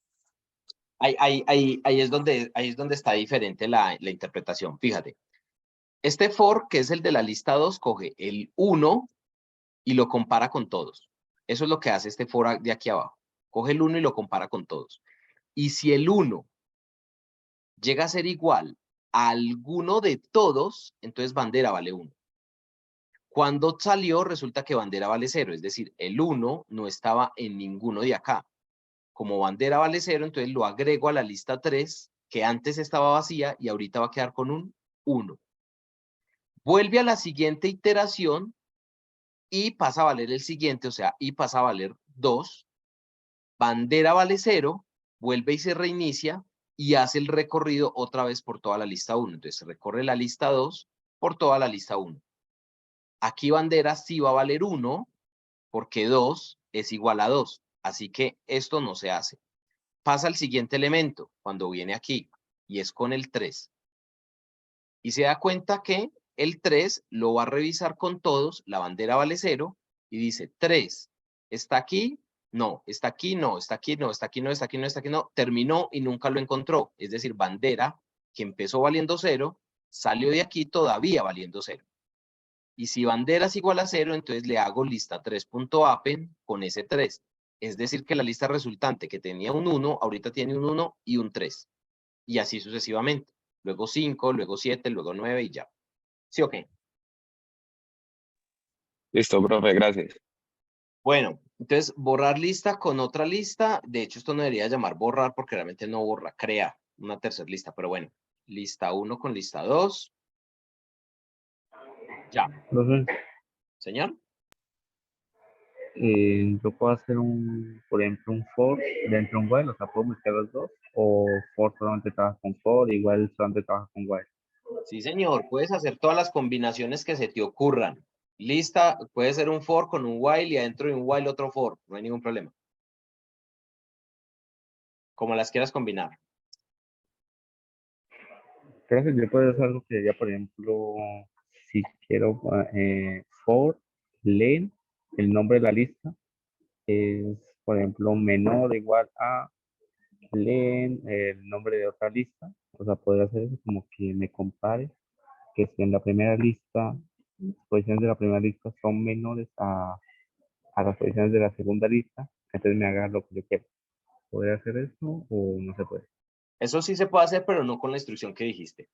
Ahí es donde está diferente la interpretación. Fíjate. Este for, que es el de la lista 2, coge el 1 y lo compara con todos. Eso es lo que hace este for de aquí abajo. Coge el 1 y lo compara con todos. Y si el 1 llega a ser igual a alguno de todos, entonces bandera vale 1. Cuando salió, resulta que bandera vale 0. Es decir, el 1 no estaba en ninguno de acá. Como bandera vale 0, entonces lo agrego a la lista 3, que antes estaba vacía y ahorita va a quedar con un 1. Vuelve a la siguiente iteración y pasa a valer el siguiente, o sea, y pasa a valer 2. Bandera vale 0, vuelve y se reinicia y hace el recorrido otra vez por toda la lista 1. Entonces recorre la lista 2 por toda la lista 1. Aquí bandera sí va a valer 1 porque 2 es igual a 2. Así que esto no se hace. Pasa al siguiente elemento cuando viene aquí y es con el 3. Y se da cuenta que el 3 lo va a revisar con todos, la bandera vale 0 y dice 3, ¿está aquí? No, está aquí, no, está aquí, no, está aquí, no, está aquí, no, está aquí, no. Terminó y nunca lo encontró. Es decir, bandera que empezó valiendo 0, salió de aquí todavía valiendo 0. Y si bandera es igual a 0, entonces le hago lista 3.append con ese 3. Es decir, que la lista resultante que tenía un 1, ahorita tiene un 1 y un 3. Y así sucesivamente. Luego 5, luego 7, luego 9 y ya. ¿Sí o qué? Listo, profe, gracias. Bueno, entonces borrar lista con otra lista. De hecho, esto no debería llamar borrar porque realmente no borra, crea una tercera lista. Pero bueno, lista 1 con lista 2. Ya. Profe, ¿Señor? yo puedo hacer por ejemplo, un for dentro de un while, o sea, puedo mezclar los dos, o for solamente trabaja con for, igual solamente trabaja con while. Sí, señor. Puedes hacer todas las combinaciones que se te ocurran. Lista, puede ser un for con un while y adentro de un while otro for. No hay ningún problema. Como las quieras combinar. Entonces, yo puedo hacer algo que sería, por ejemplo, si quiero for len, el nombre de la lista es, por ejemplo, menor o igual a len, el nombre de otra lista. O sea, podría hacer eso como que me compare que si en la primera lista, las posiciones de la primera lista son menores a las posiciones de la segunda lista, entonces me haga lo que yo quiero. ¿Puede hacer eso o no se puede? Eso sí se puede hacer, pero no con la instrucción que dijiste.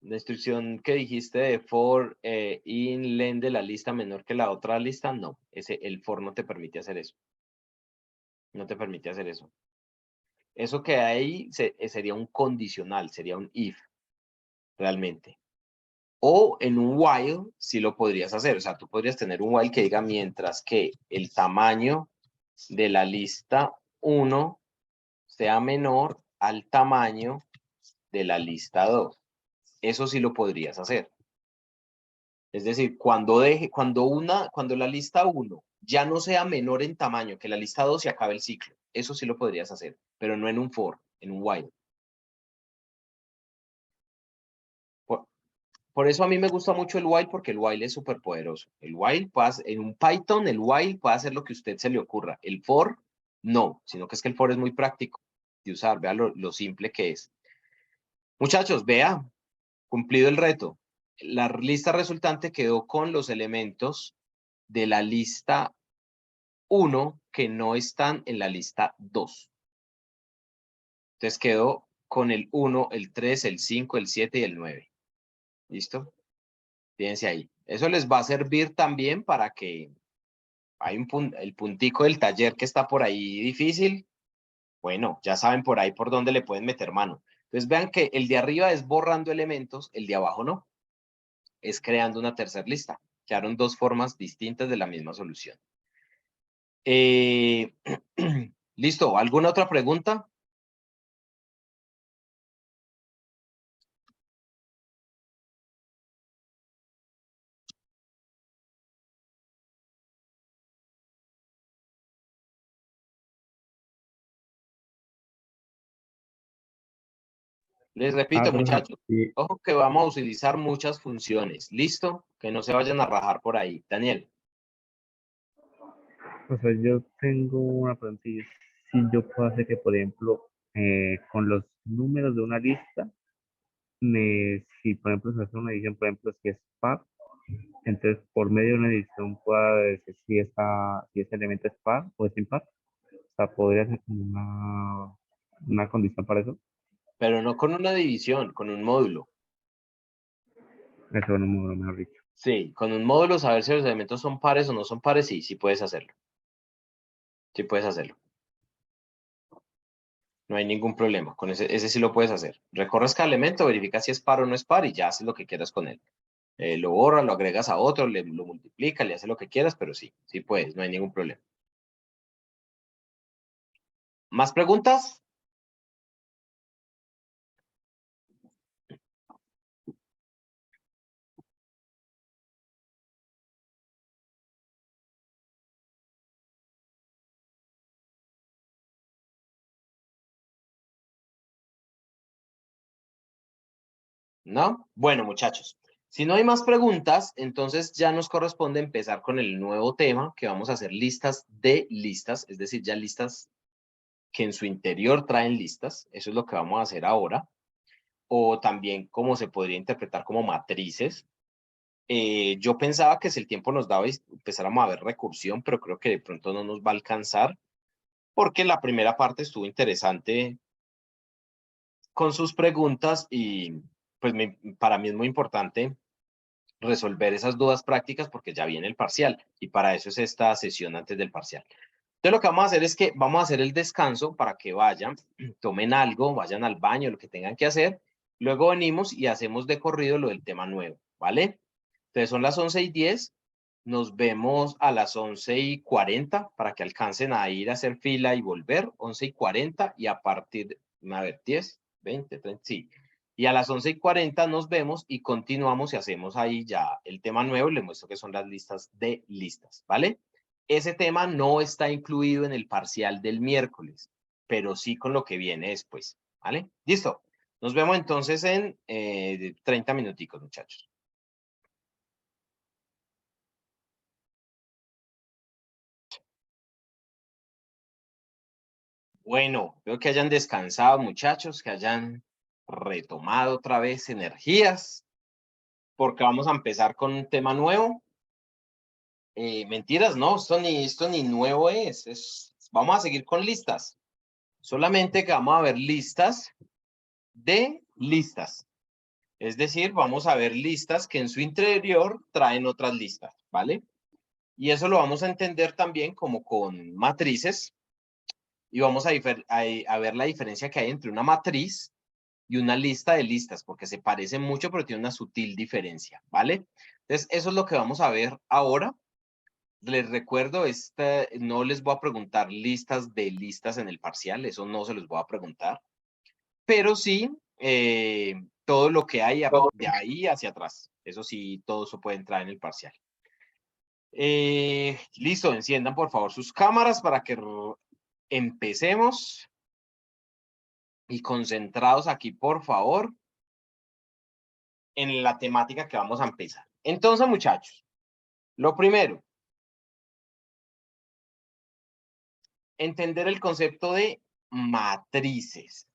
La instrucción que dijiste de for in len de la lista menor que la otra lista, no. El for no te permite hacer eso. No te permite hacer eso. Eso que hay sería un condicional, sería un if, realmente. O en un while sí lo podrías hacer. O sea, tú podrías tener un while que diga mientras que el tamaño de la lista 1 sea menor al tamaño de la lista 2. Eso sí lo podrías hacer. Es decir, cuando la lista 1 ya no sea menor en tamaño que la lista 2 se acabe el ciclo. Eso sí lo podrías hacer, pero no en un for, en un while. Por eso a mí me gusta mucho el while, porque el while es súper poderoso. El while, en un Python, el while puede hacer lo que a usted se le ocurra. El for, no, sino que es que el for es muy práctico de usar. Vea lo simple que es. Muchachos, vea, cumplido el reto. La lista resultante quedó con los elementos de la lista 1 que no están en la lista 2. Entonces quedó con el 1, el 3, el 5, el 7 y el 9. ¿Listo? Fíjense ahí. Eso les va a servir también para que hay el puntico del taller que está por ahí difícil. Bueno, ya saben por ahí por dónde le pueden meter mano. Entonces vean que el de arriba es borrando elementos, el de abajo no. Es creando una tercera lista. Quedaron dos formas distintas de la misma solución. ¿Listo? ¿Alguna otra pregunta? Les repito, Profesor, muchachos, y, ojo que vamos a utilizar muchas funciones. ¿Listo? Que no se vayan a rajar por ahí. Daniel. o sea, yo tengo una pregunta y es si yo puedo hacer que, por ejemplo, con los números de una lista, si por ejemplo se hace una edición, por ejemplo, si es par, entonces por medio de una edición pueda decir si ese elemento es par o es impar. O sea, podría ser como una condición para eso. Pero no con una división, con un módulo. Eso no me mejor dicho. Sí, con un módulo saber si los elementos son pares o no son pares, sí, sí puedes hacerlo. Sí puedes hacerlo. No hay ningún problema. Con ese sí lo puedes hacer. Recorres cada elemento, verifica si es par o no es par y ya haces lo que quieras con él. Lo borras, lo agregas a otro, lo multiplicas, le haces lo que quieras, pero sí, sí puedes, no hay ningún problema. ¿Más preguntas? ¿No? Bueno, muchachos, si no hay más preguntas, entonces ya nos corresponde empezar con el nuevo tema, que vamos a hacer listas de listas, es decir, ya listas que en su interior traen listas. Eso es lo que vamos a hacer ahora. O también como se podría interpretar como matrices. Yo pensaba que si el tiempo nos daba empezáramos a ver recursión, pero creo que de pronto no nos va a alcanzar, porque la primera parte estuvo interesante con sus preguntas y pues para mí es muy importante resolver esas dudas prácticas porque ya viene el parcial y para eso es esta sesión antes del parcial. Entonces lo que vamos a hacer es que vamos a hacer el descanso para que vayan, tomen algo, vayan al baño, lo que tengan que hacer. Luego venimos y hacemos de corrido lo del tema nuevo, ¿vale? Entonces son las 11:10. Nos vemos a las 11:40 para que alcancen a ir a hacer fila y volver. 11:40 y a partir, a ver, 10, 20, 30, sí. Y a las 11:40 nos vemos y continuamos y hacemos ahí ya el tema nuevo. Les muestro que son las listas de listas, ¿vale? Ese tema no está incluido en el parcial del miércoles, pero sí con lo que viene después, ¿vale? Listo. Nos vemos entonces en 30 minuticos, muchachos. Bueno, veo que hayan descansado, muchachos, que hayan retomado otra vez energías. porque vamos a empezar con un tema nuevo. Mentiras, no, esto ni nuevo vamos a seguir con listas. Solamente que vamos a ver listas de listas. Es decir, vamos a ver listas que en su interior traen otras listas, ¿vale? Y eso lo vamos a entender también como con matrices. Y vamos a ver la diferencia que hay entre una matriz y una lista de listas, porque se parecen mucho, pero tiene una sutil diferencia, ¿vale? Entonces, eso es lo que vamos a ver ahora. Les recuerdo, no les voy a preguntar listas de listas en el parcial, eso no se los voy a preguntar, pero sí todo lo que hay de ahí hacia atrás. Eso sí, todo eso puede entrar en el parcial. Listo, enciendan por favor sus cámaras para que empecemos. Y concentrados aquí, por favor, en la temática que vamos a empezar. Entonces, muchachos, lo primero, entender el concepto de matrices.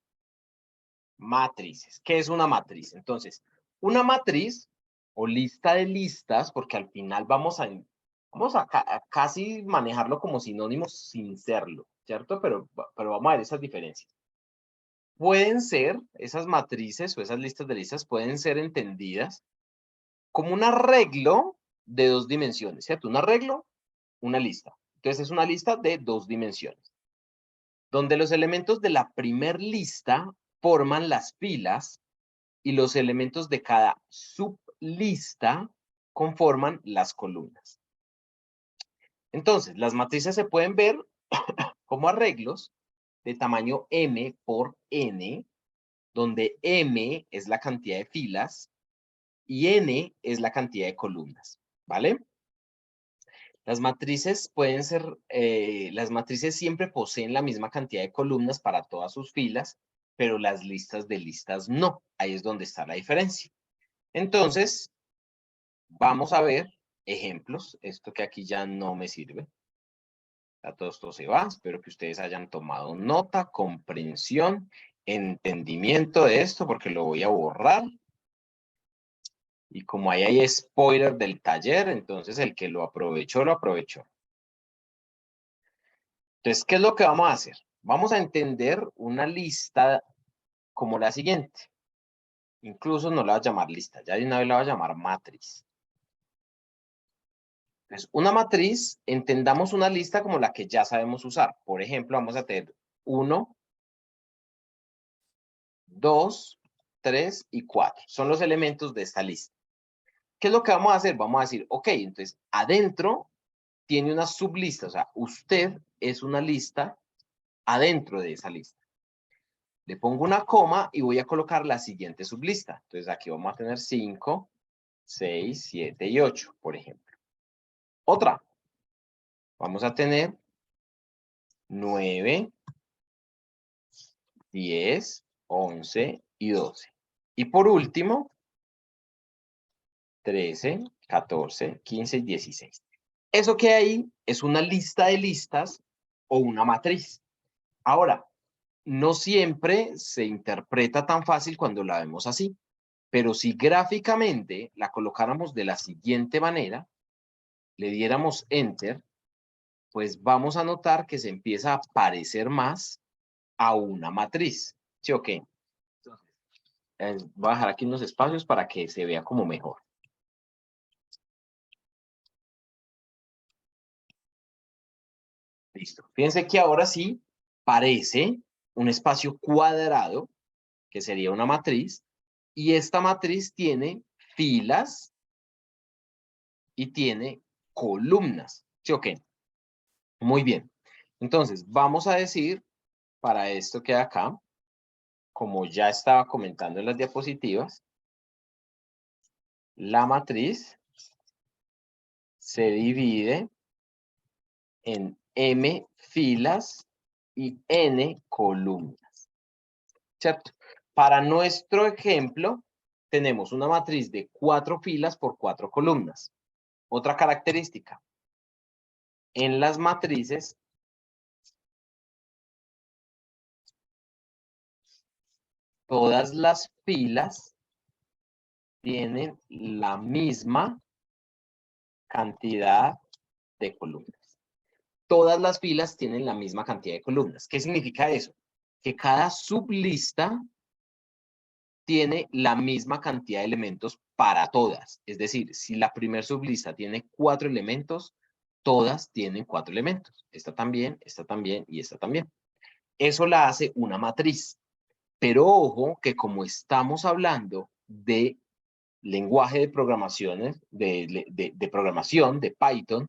Matrices. ¿Qué es una matriz? Entonces, una matriz o lista de listas, porque al final vamos a casi manejarlo como sinónimos sin serlo, ¿cierto? Pero vamos a ver esas diferencias. Pueden ser, esas matrices o esas listas de listas pueden ser entendidas como un arreglo de 2 dimensiones, ¿cierto? Un arreglo, una lista. Entonces es una lista de 2 dimensiones, donde los elementos de la primer lista forman las filas y los elementos de cada sublista conforman las columnas. Entonces, las matrices se pueden ver como arreglos de tamaño m por n, donde m es la cantidad de filas y n es la cantidad de columnas, ¿vale? Las matrices las matrices siempre poseen la misma cantidad de columnas para todas sus filas, pero las listas de listas no. Ahí es donde está la diferencia. Entonces, vamos a ver ejemplos. Esto que aquí ya no me sirve. Ya todo esto se va. Espero que ustedes hayan tomado nota, comprensión, entendimiento de esto, porque lo voy a borrar. Y como ahí hay spoiler del taller, entonces el que lo aprovechó, lo aprovechó. Entonces, ¿qué es lo que vamos a hacer? Vamos a entender una lista como la siguiente. Incluso no la voy a llamar lista, ya de una vez la voy a llamar matriz. Entonces, una matriz, entendamos una lista como la que ya sabemos usar. Por ejemplo, vamos a tener 1, 2, 3 y 4. Son los elementos de esta lista. ¿Qué es lo que vamos a hacer? Vamos a decir, ok, entonces, adentro tiene una sublista. O sea, usted es una lista adentro de esa lista. Le pongo una coma y voy a colocar la siguiente sublista. Entonces aquí vamos a tener 5, 6, 7 y 8, por ejemplo. Otra. Vamos a tener 9, 10, 11 y 12. Y por último, 13, 14, 15 y 16. Eso que hay es una lista de listas o una matriz. Ahora, no siempre se interpreta tan fácil cuando la vemos así. Pero si gráficamente la colocáramos de la siguiente manera, le diéramos Enter, pues vamos a notar que se empieza a parecer más a una matriz. ¿Sí o qué? Entonces, voy a dejar aquí unos espacios para que se vea como mejor. Listo. Fíjense que ahora sí parece un espacio cuadrado, que sería una matriz, y esta matriz tiene filas y tiene columnas. ¿Sí o qué? Muy bien. Entonces, vamos a decir, para esto que hay acá, como ya estaba comentando en las diapositivas, la matriz se divide en M filas y N columnas, ¿cierto? Para nuestro ejemplo, tenemos una matriz de 4 filas por 4 columnas. Otra característica. En las matrices, todas las filas tienen la misma cantidad de columnas. Todas las filas tienen la misma cantidad de columnas. ¿Qué significa eso? Que cada sublista tiene la misma cantidad de elementos para todas. Es decir, si la primer sublista tiene 4 elementos, todas tienen 4 elementos. Esta también y esta también. Eso la hace una matriz. Pero ojo que como estamos hablando de lenguaje de programaciones, de programación, de Python,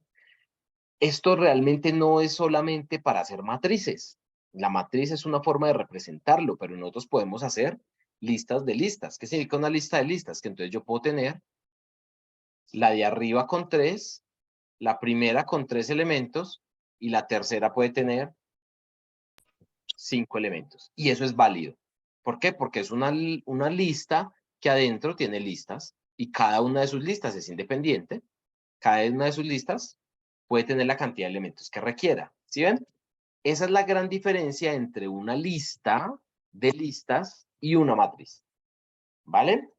esto realmente no es solamente para hacer matrices. La matriz es una forma de representarlo, pero nosotros podemos hacer listas de listas. ¿Qué significa una lista de listas? Que entonces yo puedo tener la de arriba con 3, la primera con 3 elementos y la tercera puede tener 5 elementos. Y eso es válido. ¿Por qué? Porque es una lista que adentro tiene listas y cada una de sus listas es independiente. Cada una de sus listas puede tener la cantidad de elementos que requiera. ¿Sí ven? Esa es la gran diferencia entre una lista de listas y una matriz. ¿Vale?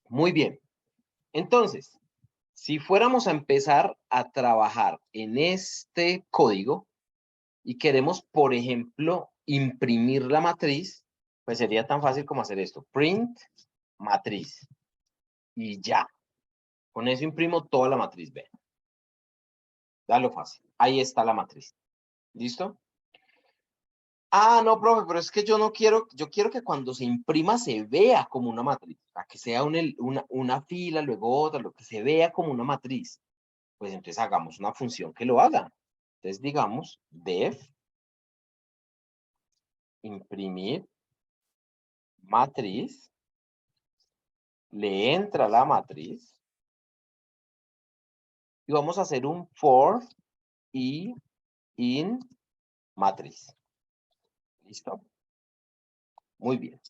Muy bien. Entonces, si fuéramos a empezar a trabajar en este código y queremos, por ejemplo, imprimir la matriz, pues sería tan fácil como hacer esto. Print matriz. Y ya. Con eso imprimo toda la matriz B. Da lo fácil. Ahí está la matriz. ¿Listo? Ah, no, profe, pero es que yo no quiero, yo quiero que cuando se imprima se vea como una matriz, o sea, que sea una fila, luego otra, lo que se vea como una matriz. Pues entonces hagamos una función que lo haga. Entonces digamos def imprimir matriz, le entra la matriz y vamos a hacer un for y in matriz. ¿Listo? Muy bien.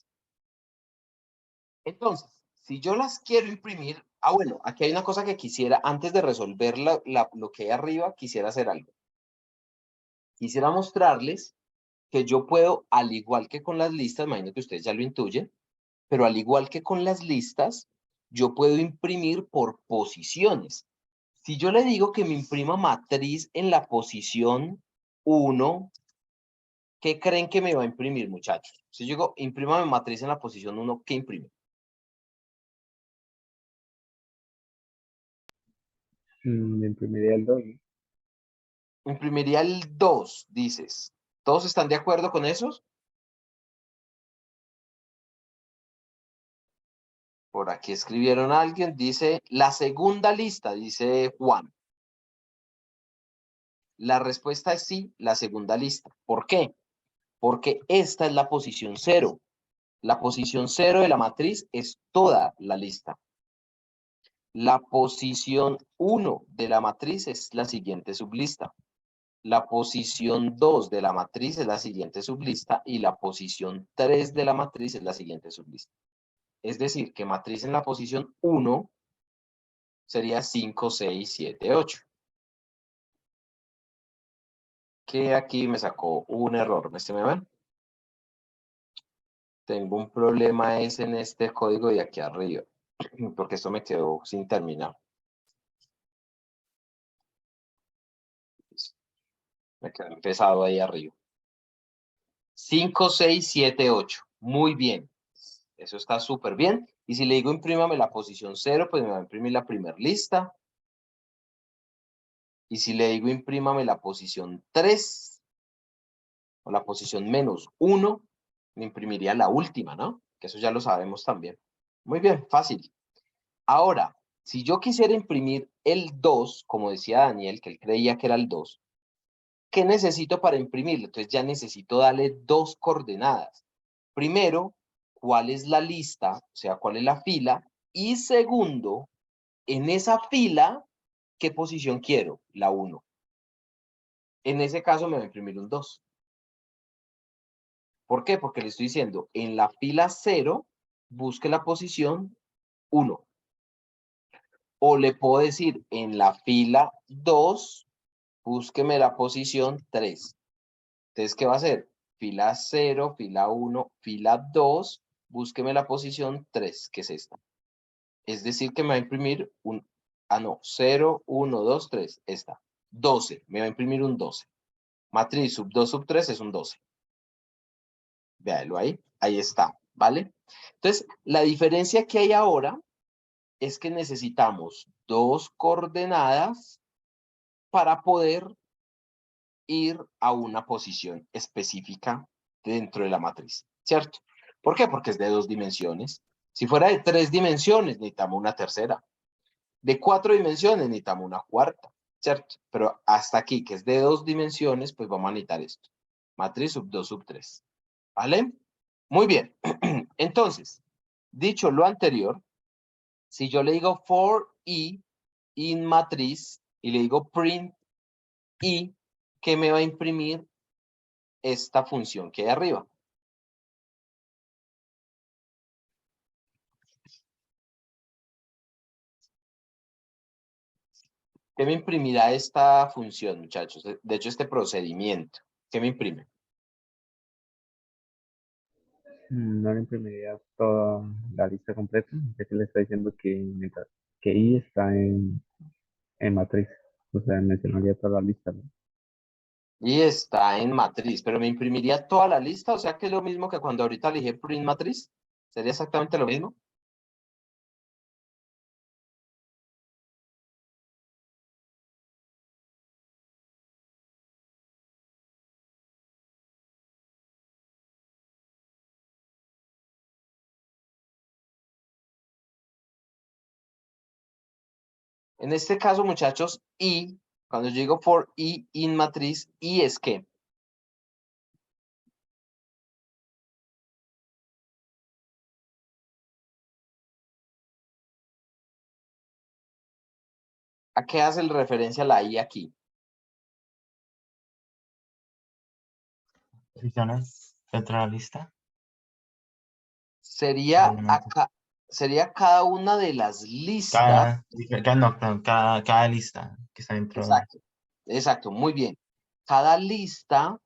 Entonces, si yo las quiero imprimir, bueno, aquí hay una cosa que quisiera, antes de resolver lo que hay arriba, quisiera hacer algo. Quisiera mostrarles que yo puedo, al igual que con las listas, imagino que ustedes ya lo intuyen, pero al igual que con las listas, yo puedo imprimir por posiciones. Si yo le digo que me imprima matriz en la posición 1, ¿qué creen que me va a imprimir, muchachos? Si yo digo, imprímame matriz en la posición 1, ¿qué imprime? Imprimiría el 2. Imprimiría el 2, dices. ¿Todos están de acuerdo con eso? Por aquí escribieron a alguien, dice, la segunda lista, dice Juan. La respuesta es sí, la segunda lista. ¿Por qué? Porque esta es la posición 0. La posición 0 de la matriz es toda la lista. La posición 1 de la matriz es la siguiente sublista. La posición 2 de la matriz es la siguiente sublista y la posición 3 de la matriz es la siguiente sublista. Es decir, que matriz en la posición 1 sería 5, 6, 7, 8. Que aquí me sacó un error. ¿Me ven? Tengo un problema es en este código de aquí arriba, porque esto me quedó sin terminar. Me quedó pesado ahí arriba. 5, 6, 7, 8. Muy bien. Eso está súper bien. Y si le digo imprímame la posición 0, pues me va a imprimir la primera lista. Y si le digo imprímame la posición 3, o la posición -1, me imprimiría la última, ¿no? Que eso ya lo sabemos también. Muy bien, fácil. Ahora, si yo quisiera imprimir el 2, como decía Daniel, que él creía que era el 2, ¿qué necesito para imprimirlo? Entonces ya necesito darle 2 coordenadas. Primero, ¿cuál es la lista? O sea, ¿cuál es la fila? Y segundo, en esa fila, ¿qué posición quiero? La 1. En ese caso me va a imprimir un 2. ¿Por qué? Porque le estoy diciendo, en la fila 0, busque la posición 1. O le puedo decir, en la fila 2, búsqueme la posición 3. Entonces, ¿qué va a hacer? Fila 0, fila 1, fila 2, búsqueme la posición 3, que es esta. Es decir, que me va a imprimir un, no, 0, 1, 2, 3, esta. 12, me va a imprimir un 12. Matriz sub 2 sub 3 es un 12. Véalo ahí, ahí está, ¿vale? Entonces, la diferencia que hay ahora es que necesitamos dos coordenadas para poder ir a una posición específica dentro de la matriz, ¿cierto? ¿Por qué? Porque es de 2 dimensiones. Si fuera de 3 dimensiones, necesitamos una tercera. De 4 dimensiones, necesitamos una cuarta, ¿cierto? Pero hasta aquí, que es de 2 dimensiones, pues vamos a necesitar esto. Matriz sub 2 sub 3, ¿vale? Muy bien. Entonces, dicho lo anterior, si yo le digo for i in matriz y le digo print i, ¿qué me va a imprimir esta función que hay arriba? ¿Qué me imprimirá esta función, muchachos? De hecho, este procedimiento, ¿qué me imprime? No le imprimiría toda la lista completa, ya que le está diciendo que mientras que I está en matriz, o sea, mencionaría toda la lista, ¿no? Y está en matriz, pero me imprimiría toda la lista, o sea que es lo mismo que cuando ahorita elegí print matriz. ¿Sería exactamente lo mismo? En este caso, muchachos, y cuando yo digo for i in matriz, y es que ¿a qué hace referencia la i aquí? Posiciones dentro de la lista. Sería Elementos. acá, sería cada una de las listas. Cada lista que está dentro de. Exacto, exacto, muy bien. Cada lista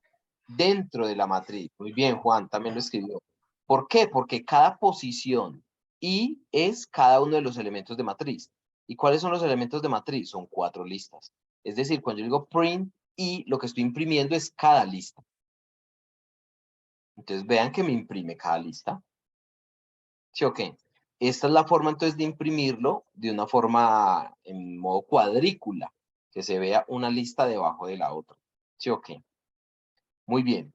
dentro de la matriz. Muy bien, Juan, también lo escribió. ¿Por qué? Porque cada posición y es cada uno de los elementos de matriz. ¿Y cuáles son los elementos de matriz? Son 4 listas. Es decir, cuando yo digo print y lo que estoy imprimiendo es cada lista. Entonces vean que me imprime cada lista. ¿Sí o qué? Esta es la forma entonces de imprimirlo de una forma en modo cuadrícula, que se vea una lista debajo de la otra. ¿Sí o qué? Muy bien.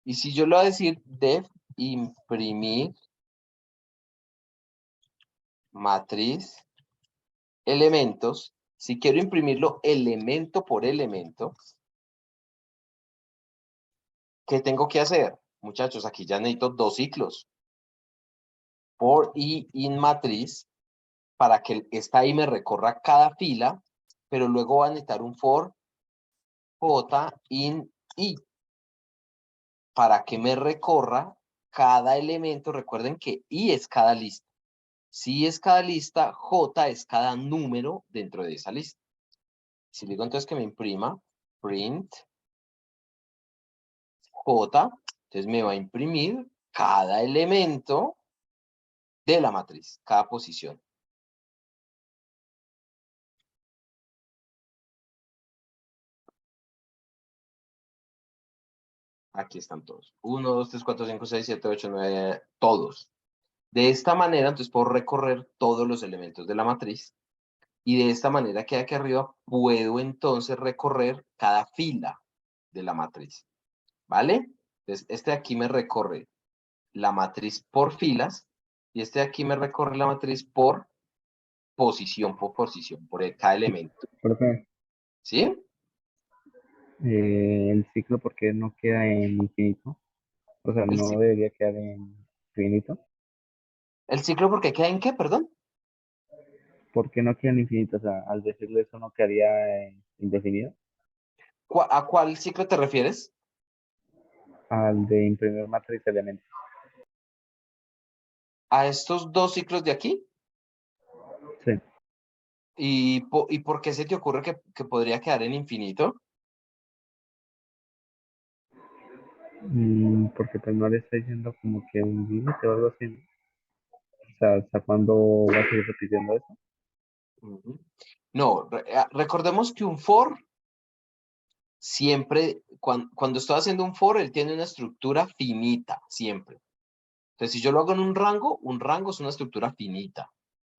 Y si yo le voy a decir def imprimir matriz elementos, si quiero imprimirlo elemento por elemento, ¿qué tengo que hacer? Muchachos, aquí ya necesito 2 ciclos. For i in matriz, para que esta i me recorra cada fila, pero luego va a necesitar un for j in i, para que me recorra cada elemento. Recuerden que i es cada lista. Si es cada lista, j es cada número dentro de esa lista. Si digo entonces que me imprima print j, entonces me va a imprimir cada elemento de la matriz, cada posición. Aquí están todos. 1, 2, 3, 4, 5, 6, 7, 8, 9, todos. De esta manera, entonces puedo recorrer todos los elementos de la matriz. Y de esta manera que aquí arriba puedo entonces recorrer cada fila de la matriz. ¿Vale? Entonces, este de aquí me recorre la matriz por filas y este de aquí me recorre la matriz por posición, por cada elemento. Profe, ¿Sí? el ciclo, ¿por qué no queda en infinito? O sea, El, no debería quedar en infinito. el ciclo, ¿porque queda en qué? Perdón. ¿Por qué no queda en infinito? O sea, al decirle eso no quedaría indefinido. ¿A cuál ciclo te refieres? Al de imprimir matriz elementos. ¿A estos 2 ciclos de aquí? Sí. ¿Y por qué se te ocurre que podría quedar en infinito? Porque pues no le está diciendo como que un límite o algo así, ¿no? sea, ¿hasta cuándo va a seguir repitiendo eso? Ujú. No, recordemos que un for siempre, cuando estoy haciendo un for, él tiene una estructura finita, siempre. Entonces, si yo lo hago en un rango es una estructura finita.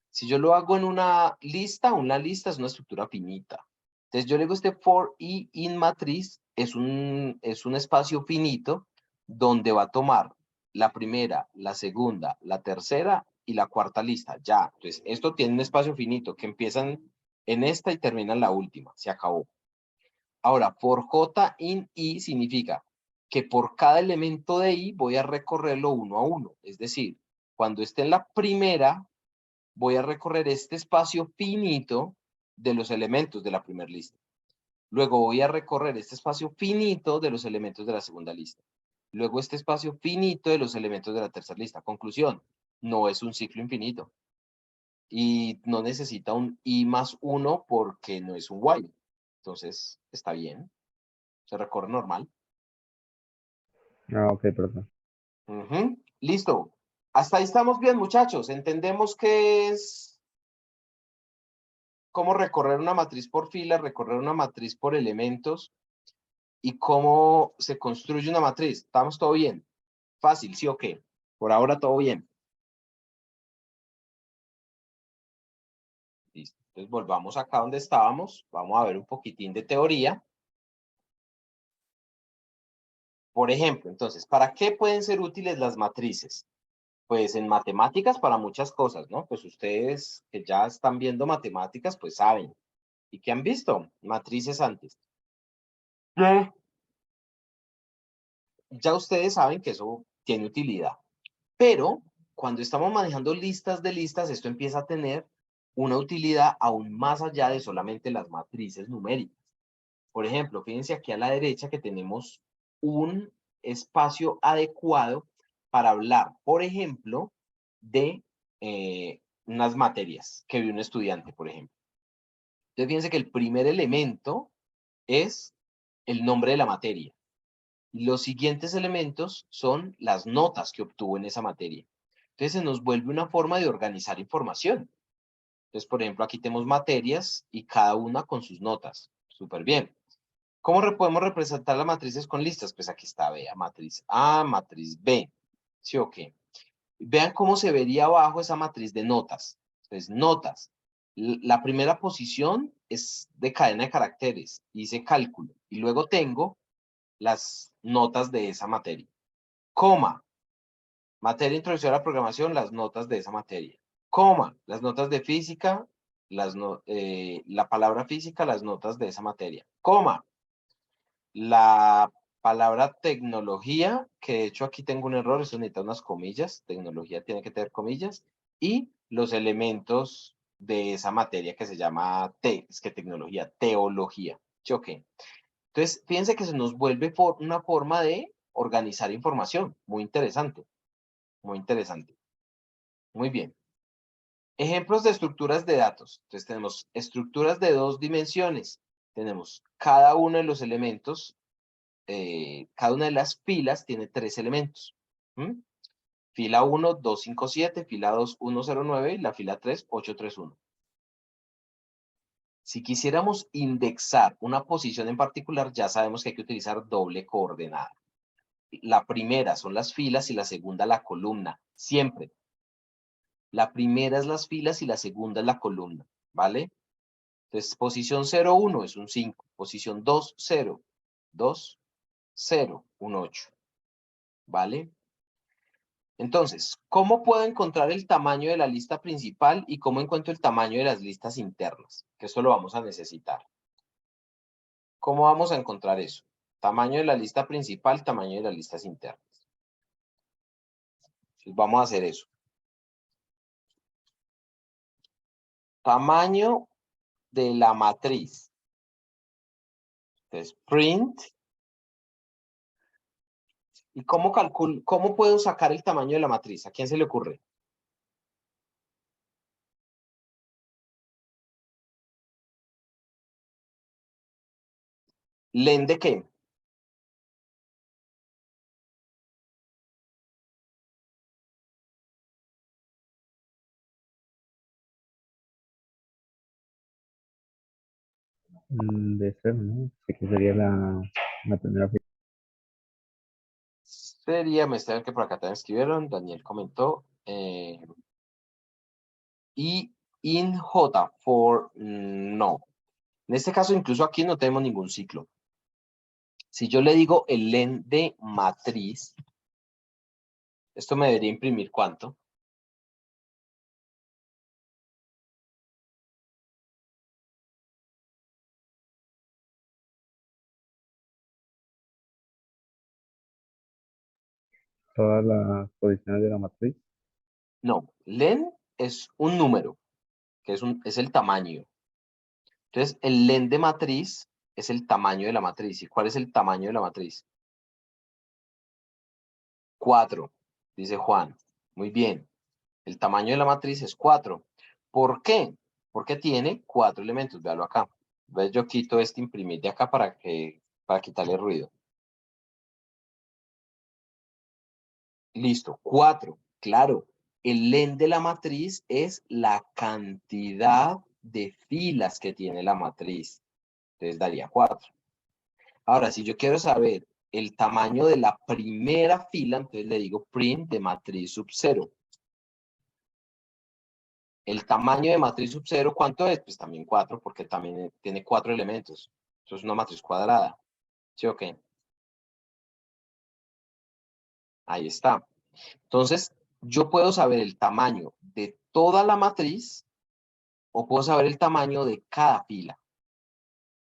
Si yo lo hago en una lista es una estructura finita. Entonces, yo le digo este for i in matriz es un espacio finito donde va a tomar la primera, la segunda, la tercera y la cuarta lista. Ya, entonces, esto tiene un espacio finito que empiezan en esta y termina en la última. Se acabó. Ahora, for j in i significa que por cada elemento de i voy a recorrerlo uno a uno. Es decir, cuando esté en la primera, voy a recorrer este espacio finito de los elementos de la primera lista. Luego voy a recorrer este espacio finito de los elementos de la segunda lista. Luego este espacio finito de los elementos de la tercera lista. Conclusión, no es un ciclo infinito. Y no necesita un i más 1 porque no es un while. Entonces, está bien. Se recorre normal. Ah, ok, perdón. Ujú. Listo. Hasta ahí estamos bien, muchachos. Entendemos qué es cómo recorrer una matriz por fila, recorrer una matriz por elementos y cómo se construye una matriz. ¿Estamos todo bien? Fácil, ¿sí o qué? Por ahora todo bien. Listo. Entonces volvamos acá donde estábamos. Vamos a ver un poquitín de teoría. Por ejemplo, entonces, ¿para qué pueden ser útiles las matrices? Pues en matemáticas para muchas cosas, ¿no? Pues ustedes que ya están viendo matemáticas, pues saben. ¿Y qué han visto? Matrices antes. Ya ustedes saben que eso tiene utilidad. Pero cuando estamos manejando listas de listas, esto empieza a tener una utilidad aún más allá de solamente las matrices numéricas. Por ejemplo, fíjense aquí a la derecha que tenemos un espacio adecuado para hablar, por ejemplo, de unas materias que vio un estudiante, por ejemplo. Entonces, fíjense que el primer elemento es el nombre de la materia. Los siguientes elementos son las notas que obtuvo en esa materia. Entonces se nos vuelve una forma de organizar información. Entonces, por ejemplo, aquí tenemos materias y cada una con sus notas. Súper bien. ¿Cómo podemos representar las matrices con listas? Pues aquí está, vea, matriz A, matriz B. ¿Sí o qué? Vean cómo se vería abajo esa matriz de notas. Entonces, notas. La primera posición es de cadena de caracteres. Hice cálculo. Y luego tengo las notas de esa materia. Coma, materia introducción a la programación, las notas de esa materia. Coma, las notas de física, la palabra física, las notas de esa materia. Coma, la palabra tecnología, que de hecho aquí tengo un error, eso necesita unas comillas, tecnología tiene que tener comillas, y los elementos de esa materia que se llama es que tecnología, teología. ¿Sí o qué? Entonces, fíjense que se nos vuelve una forma de organizar información. Muy interesante. Muy interesante. Muy bien. Ejemplos de estructuras de datos. Entonces, tenemos estructuras de 2 dimensiones. Tenemos cada uno de los elementos, cada una de las filas tiene 3 elementos. ¿Mm? Fila 1, 257, fila 2, 109 y la fila 3, 831. Si quisiéramos indexar una posición en particular, ya sabemos que hay que utilizar doble coordenada. La primera son las filas y la segunda la columna, siempre. La primera es las filas y la segunda es la columna, ¿vale? Entonces, posición 0, 1 es un 5, posición 2, 0, 2, 0, un 8, ¿vale? Entonces, ¿cómo puedo encontrar el tamaño de la lista principal y cómo encuentro el tamaño de las listas internas? Que esto lo vamos a necesitar. ¿Cómo vamos a encontrar eso? Tamaño de la lista principal, tamaño de las listas internas. Entonces, vamos a hacer eso. Tamaño de la matriz. Entonces, print. ¿Y cómo puedo sacar el tamaño de la matriz? ¿A quién se le ocurre? ¿Len de qué? De cero, ¿no? Así que sería la primera fila. Sería, me está viendo que por acá también escribieron, Daniel comentó. Y in J for no. En este caso, incluso aquí no tenemos ningún ciclo. Si yo le digo el len de matriz, esto me debería imprimir ¿cuánto? Todas las posiciones de la matriz. No, len es un número, que es el tamaño. Entonces, el len de matriz es el tamaño de la matriz. ¿Y cuál es el tamaño de la matriz? 4, dice Juan. Muy bien. El tamaño de la matriz es 4. ¿Por qué? Porque tiene 4 elementos. Véalo acá. ¿Ves? Yo quito este imprimir de acá para quitarle ruido. Listo. 4. Claro. El len de la matriz es la cantidad de filas que tiene la matriz. Entonces daría 4. Ahora, si yo quiero saber el tamaño de la primera fila, entonces le digo print de matriz sub 0. El tamaño de matriz sub 0, ¿cuánto es? Pues también 4, porque también tiene 4 elementos. Eso es una matriz cuadrada. ¿Sí o qué? Ahí está. Entonces, yo puedo saber el tamaño de toda la matriz o puedo saber el tamaño de cada fila.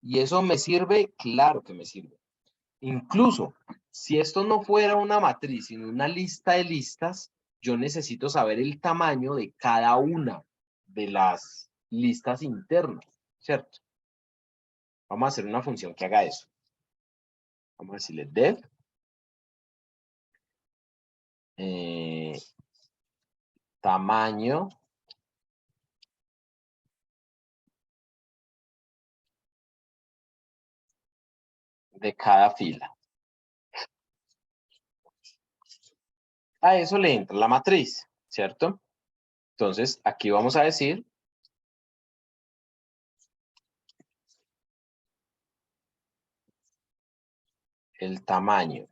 ¿Y eso me sirve? Claro que me sirve. Incluso, si esto no fuera una matriz, sino una lista de listas, yo necesito saber el tamaño de cada una de las listas internas, ¿cierto? Vamos a hacer una función que haga eso. Vamos a decirle def. Tamaño de cada fila. A eso le entra la matriz, ¿cierto? Entonces, aquí vamos a decir el tamaño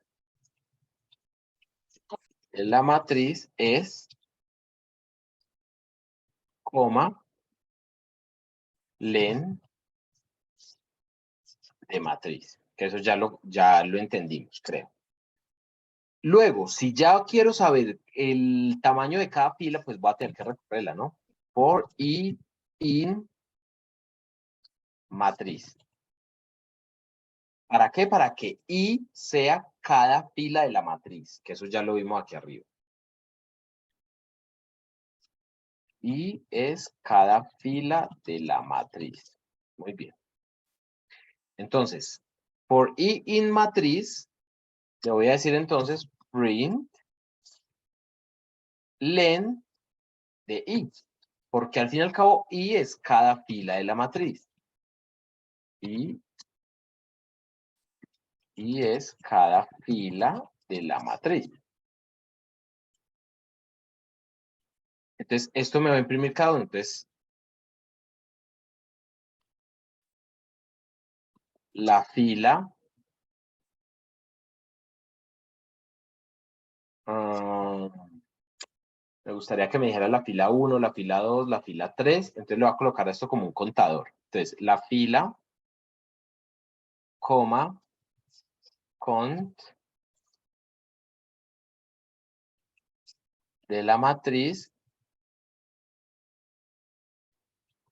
de la matriz es, coma, len de matriz. Que eso ya lo entendimos, creo. Luego, si ya quiero saber el tamaño de cada fila, pues voy a tener que recorrerla, ¿no? For i in matriz. ¿Para qué? Para que i sea cada fila de la matriz, que eso ya lo vimos aquí arriba. Y es cada fila de la matriz. Muy bien. Entonces, for i in matriz, le voy a decir entonces print len de i. Porque al fin y al cabo, i es cada fila de la matriz. Y es cada fila de la matriz. Entonces, esto me va a imprimir cada uno. Entonces, la fila me gustaría que me dijera la fila 1, la fila 2, la fila 3. Entonces le voy a colocar esto como un contador. Entonces, la fila, coma, cont de la matriz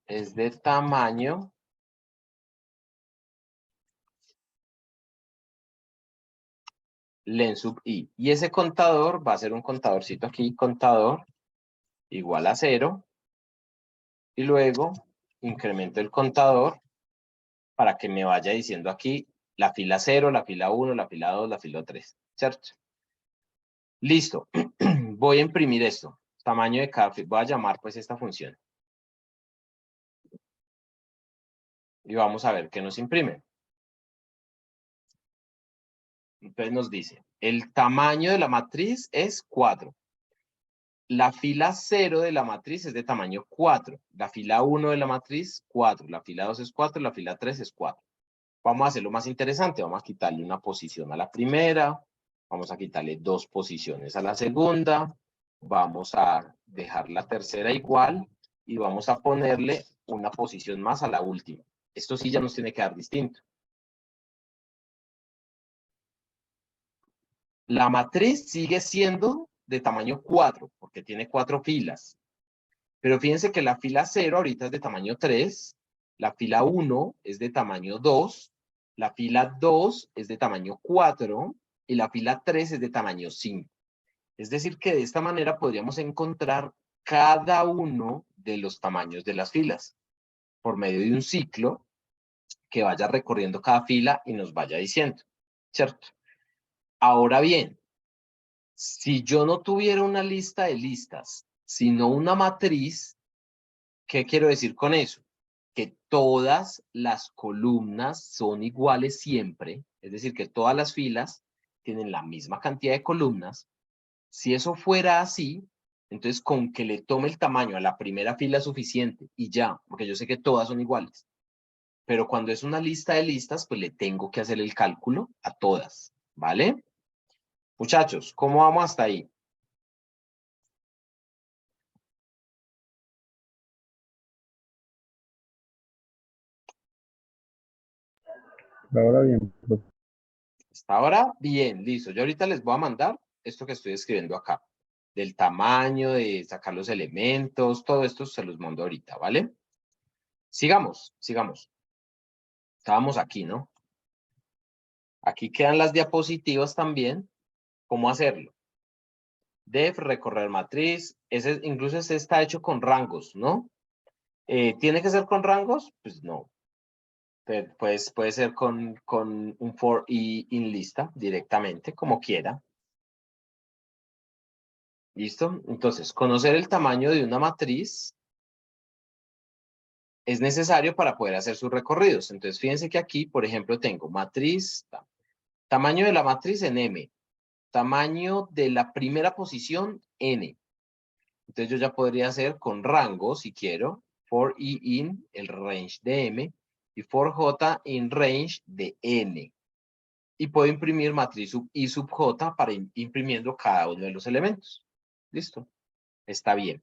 es de tamaño len sub i. Y ese contador va a ser un contadorcito aquí, contador igual a 0. Y luego incremento el contador para que me vaya diciendo aquí la fila 0, la fila 1, la fila 2, la fila 3, ¿cierto? Listo. Voy a imprimir esto. Tamaño de cada fila. Voy a llamar pues esta función. Y vamos a ver qué nos imprime. Entonces nos dice, el tamaño de la matriz es 4. la fila 0 de la matriz es de tamaño 4. La fila 1 de la matriz, 4. La fila 2 es 4. La fila 3 es 4. Vamos a hacerlo más interesante. Vamos a quitarle una posición a la primera. Vamos a quitarle 2 posiciones a la segunda. Vamos a dejar la tercera igual. Y vamos a ponerle una posición más a la última. Esto sí ya nos tiene que dar distinto. La matriz sigue siendo de tamaño 4, porque tiene 4 filas. Pero fíjense que la fila 0 ahorita es de tamaño 3, la fila 1 es de tamaño 2, la fila 2 es de tamaño 4 y la fila 3 es de tamaño 5. Es decir, que de esta manera podríamos encontrar cada uno de los tamaños de las filas por medio de un ciclo que vaya recorriendo cada fila y nos vaya diciendo, ¿cierto? Ahora bien, si yo no tuviera una lista de listas, sino una matriz, ¿qué quiero decir con eso? Que todas las columnas son iguales siempre, es decir, que todas las filas tienen la misma cantidad de columnas. Si eso fuera así, entonces con que le tome el tamaño a la primera fila es suficiente y ya, porque yo sé que todas son iguales. Pero cuando es una lista de listas, pues le tengo que hacer el cálculo a todas, ¿vale? Muchachos, ¿cómo vamos hasta ahí? Ahora bien, pues, Hasta ahora, bien, listo. Yo ahorita les voy a mandar esto que estoy escribiendo acá. Del tamaño, de sacar los elementos, todo esto se los mando ahorita, ¿vale? Sigamos, sigamos. Estábamos aquí, ¿no? Aquí quedan las diapositivas también. ¿Cómo hacerlo? Def, recorrer matriz. Incluso ese está hecho con rangos, ¿no? ¿Tiene que ser con rangos? Pues no. Pues puede ser con un for y in lista directamente, como quiera. ¿Listo? Entonces, conocer el tamaño de una matriz es necesario para poder hacer sus recorridos. Entonces, fíjense que aquí, por ejemplo, tengo matriz, tamaño de la matriz en M, tamaño de la primera posición, N. Entonces, yo ya podría hacer con rango, si quiero, for i in el range de M y for j in range de N. Y puedo imprimir matriz sub i sub j para imprimiendo cada uno de los elementos. ¿Listo? Está bien.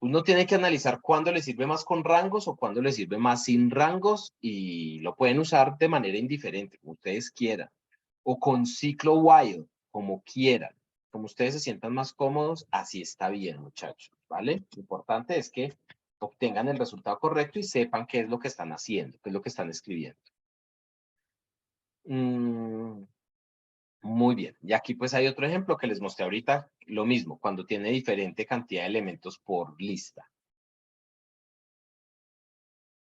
Uno tiene que analizar cuándo le sirve más con rangos o cuándo le sirve más sin rangos y lo pueden usar de manera indiferente, como ustedes quieran. O con ciclo while, como quieran. Como ustedes se sientan más cómodos, así está bien, muchachos, ¿vale? Lo importante es que obtengan el resultado correcto y sepan qué es lo que están haciendo, qué es lo que están escribiendo. Muy bien. Y aquí pues hay otro ejemplo que les mostré ahorita, lo mismo, cuando tiene diferente cantidad de elementos por lista.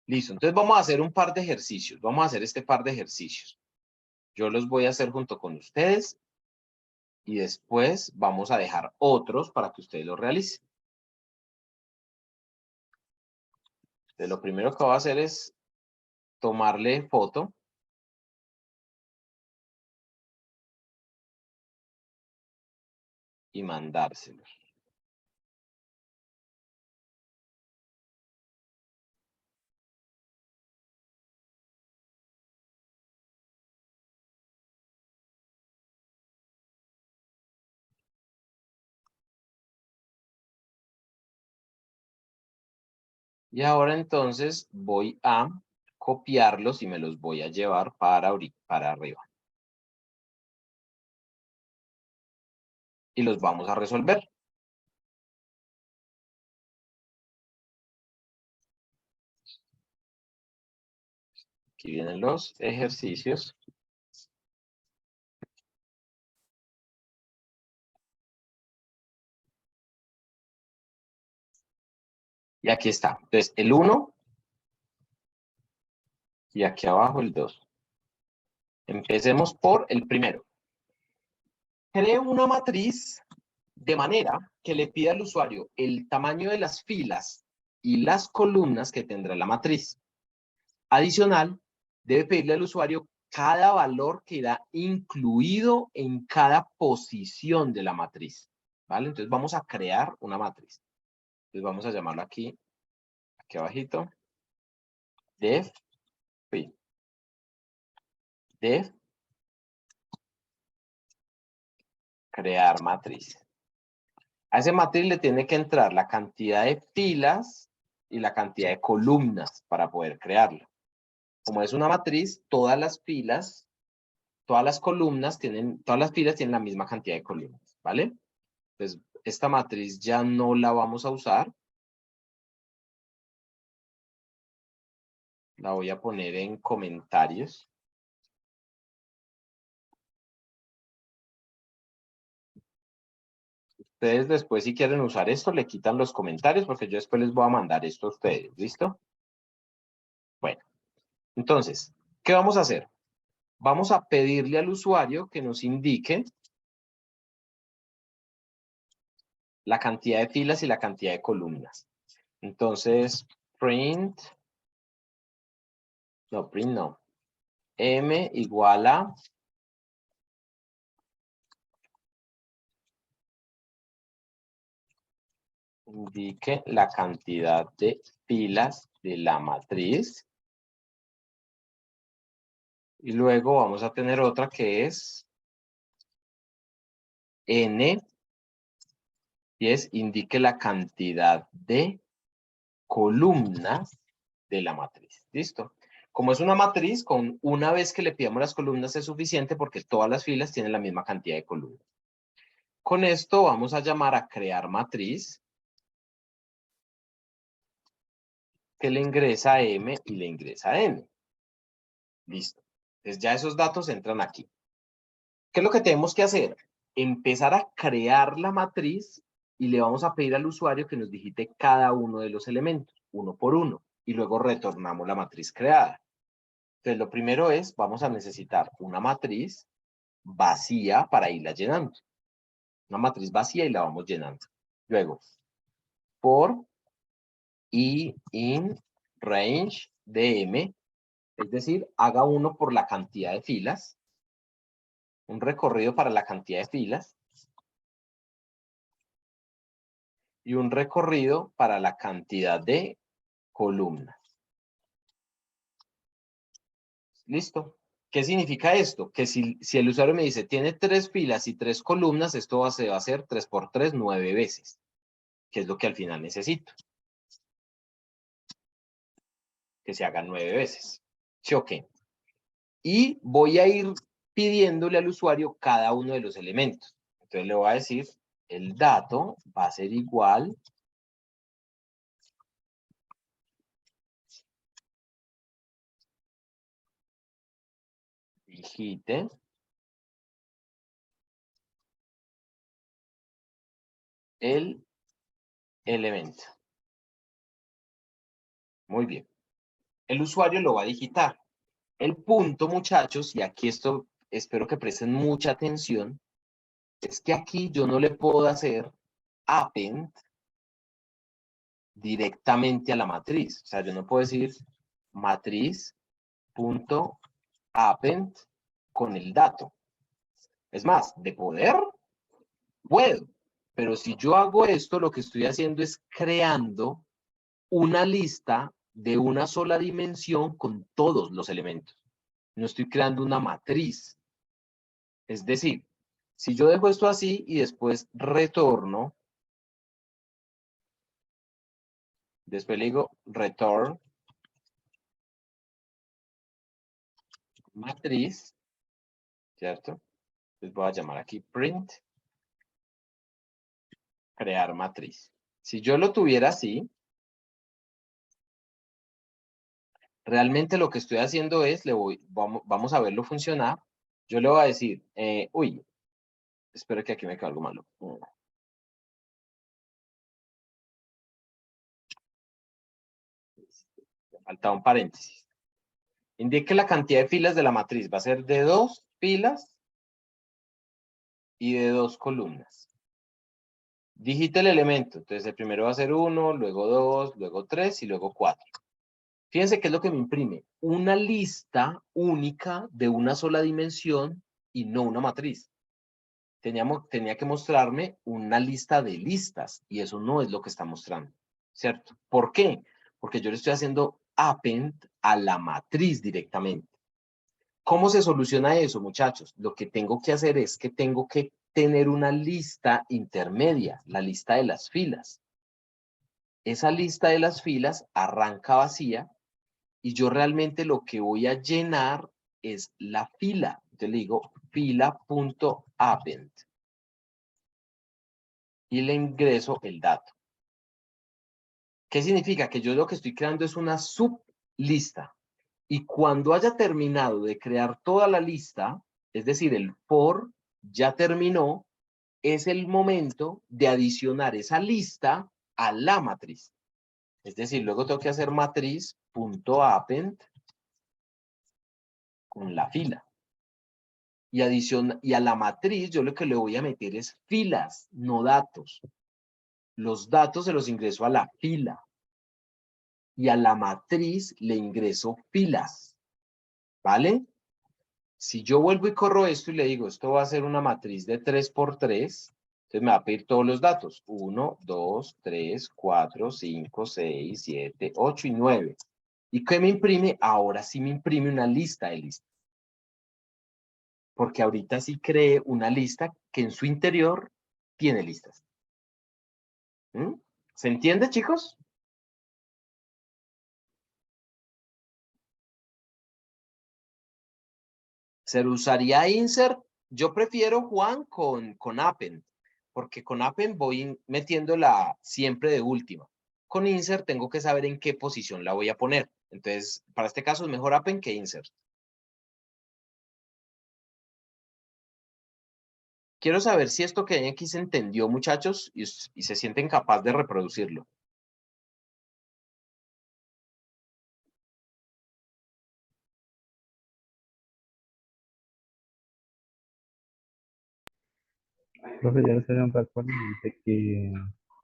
Listo, entonces vamos a hacer un par de ejercicios. Vamos a hacer este par de ejercicios. Yo los voy a hacer junto con ustedes y después vamos a dejar otros para que ustedes los realicen. Entonces, lo primero que voy a hacer es tomarle foto. Y mandárselos. Y ahora entonces voy a copiarlos y me los voy a llevar para arriba. Y los vamos a resolver. Aquí vienen los ejercicios. Y aquí está. Entonces, el 1 y aquí abajo el 2. Empecemos por el primero. Creo una matriz de manera que le pida al usuario el tamaño de las filas y las columnas que tendrá la matriz. Adicional, debe pedirle al usuario cada valor que irá incluido en cada posición de la matriz. ¿vale? Entonces vamos a crear una matriz. Entonces vamos a llamarlo aquí abajito, def, def, crear matriz. A ese matriz le tiene que entrar la cantidad de filas y la cantidad de columnas para poder crearla. Como es una matriz, todas las filas, todas las columnas tienen, todas las filas tienen la misma cantidad de columnas, ¿vale? Entonces, esta matriz ya no la vamos a usar. La voy a poner en comentarios. Ustedes después, si quieren usar esto, le quitan los comentarios porque yo después les voy a mandar esto a ustedes. ¿Listo? Bueno, entonces, ¿qué vamos a hacer? Vamos a pedirle al usuario que nos indique la cantidad de filas y la cantidad de columnas. Entonces, print no. M igual a indique la cantidad de filas de la matriz. Y luego vamos a tener otra que es N, y es indique la cantidad de columnas de la matriz. ¿Listo? Como es una matriz, con una vez que le pidamos las columnas es suficiente porque todas las filas tienen la misma cantidad de columnas. Con esto vamos a llamar a crear matriz, que le ingresa M y le ingresa N. Listo. Entonces ya esos datos entran aquí. ¿Qué es lo que tenemos que hacer? Empezar a crear la matriz y le vamos a pedir al usuario que nos digite cada uno de los elementos, uno por uno, y luego retornamos la matriz creada. Entonces lo primero es, vamos a necesitar una matriz vacía para irla llenando. Una matriz vacía y la vamos llenando. Luego, for i in range de m, es decir, haga uno por la cantidad de filas, un recorrido para la cantidad de filas, y un recorrido para la cantidad de columnas. ¿Listo? ¿Qué significa esto? Que si el usuario me dice, tiene 3 filas y 3 columnas, esto se va a hacer 3 por 3, 9 veces, que es lo que al final necesito. Que se hagan 9 veces. ¿Sí o qué? Y voy a ir pidiéndole al usuario cada uno de los elementos. Entonces le voy a decir, el dato va a ser igual digite el elemento. Muy bien. El usuario lo va a digitar. El punto, muchachos, y aquí esto espero que presten mucha atención, es que aquí yo no le puedo hacer append directamente a la matriz. O sea, yo no puedo decir matriz.append con el dato. Es más, de poder, puedo. Pero si yo hago esto, lo que estoy haciendo es creando una lista de una sola dimensión con todos los elementos. No estoy creando una matriz. Es decir, si yo dejo esto así y después retorno, después le digo return matriz, ¿cierto? Entonces voy a llamar aquí print crear matriz. Si yo lo tuviera así, realmente lo que estoy haciendo es, vamos a verlo funcionar. Yo le voy a decir, uy, espero que aquí me quede algo malo. Me falta un paréntesis. Indique la cantidad de filas de la matriz. Va a ser de 2 filas y de 2 columnas. Digite el elemento. Entonces el primero va a ser 1, luego 2, luego 3 y luego 4. Fíjense qué es lo que me imprime. Una lista única de una sola dimensión y no una matriz. tenía que mostrarme una lista de listas y eso no es lo que está mostrando, ¿cierto? ¿Por qué? Porque yo le estoy haciendo append a la matriz directamente. ¿Cómo se soluciona eso, muchachos? Lo que tengo que hacer es que tengo que tener una lista intermedia, la lista de las filas. Esa lista de las filas arranca vacía y yo realmente lo que voy a llenar es la fila. Entonces le digo fila.append y le ingreso el dato. ¿Qué significa? Que yo lo que estoy creando es una sublista. Y cuando haya terminado de crear toda la lista, es decir, el for ya terminó, es el momento de adicionar esa lista a la matriz. Es decir, luego tengo que hacer matriz.append con la fila. Y a la matriz yo lo que le voy a meter es filas, no datos. Los datos se los ingreso a la fila. Y a la matriz le ingreso filas. ¿Vale? Si yo vuelvo y corro esto y le digo, esto va a ser una matriz de 3×3, entonces me va a pedir todos los datos. 1, 2, 3, 4, 5, 6, 7, 8 y 9. ¿Y qué me imprime? Ahora sí me imprime una lista de listas. Porque ahorita sí creé una lista que en su interior tiene listas. ¿Mm? ¿Se entiende, chicos? ¿Se usaría insert? Yo prefiero, Juan, con append, porque con append voy metiéndola siempre de última. Con insert tengo que saber en qué posición la voy a poner. Entonces, para este caso es mejor append que insert. Quiero saber si esto que hay aquí se entendió, muchachos, y se sienten capaces de reproducirlo. Profe, ya se dan cuenta que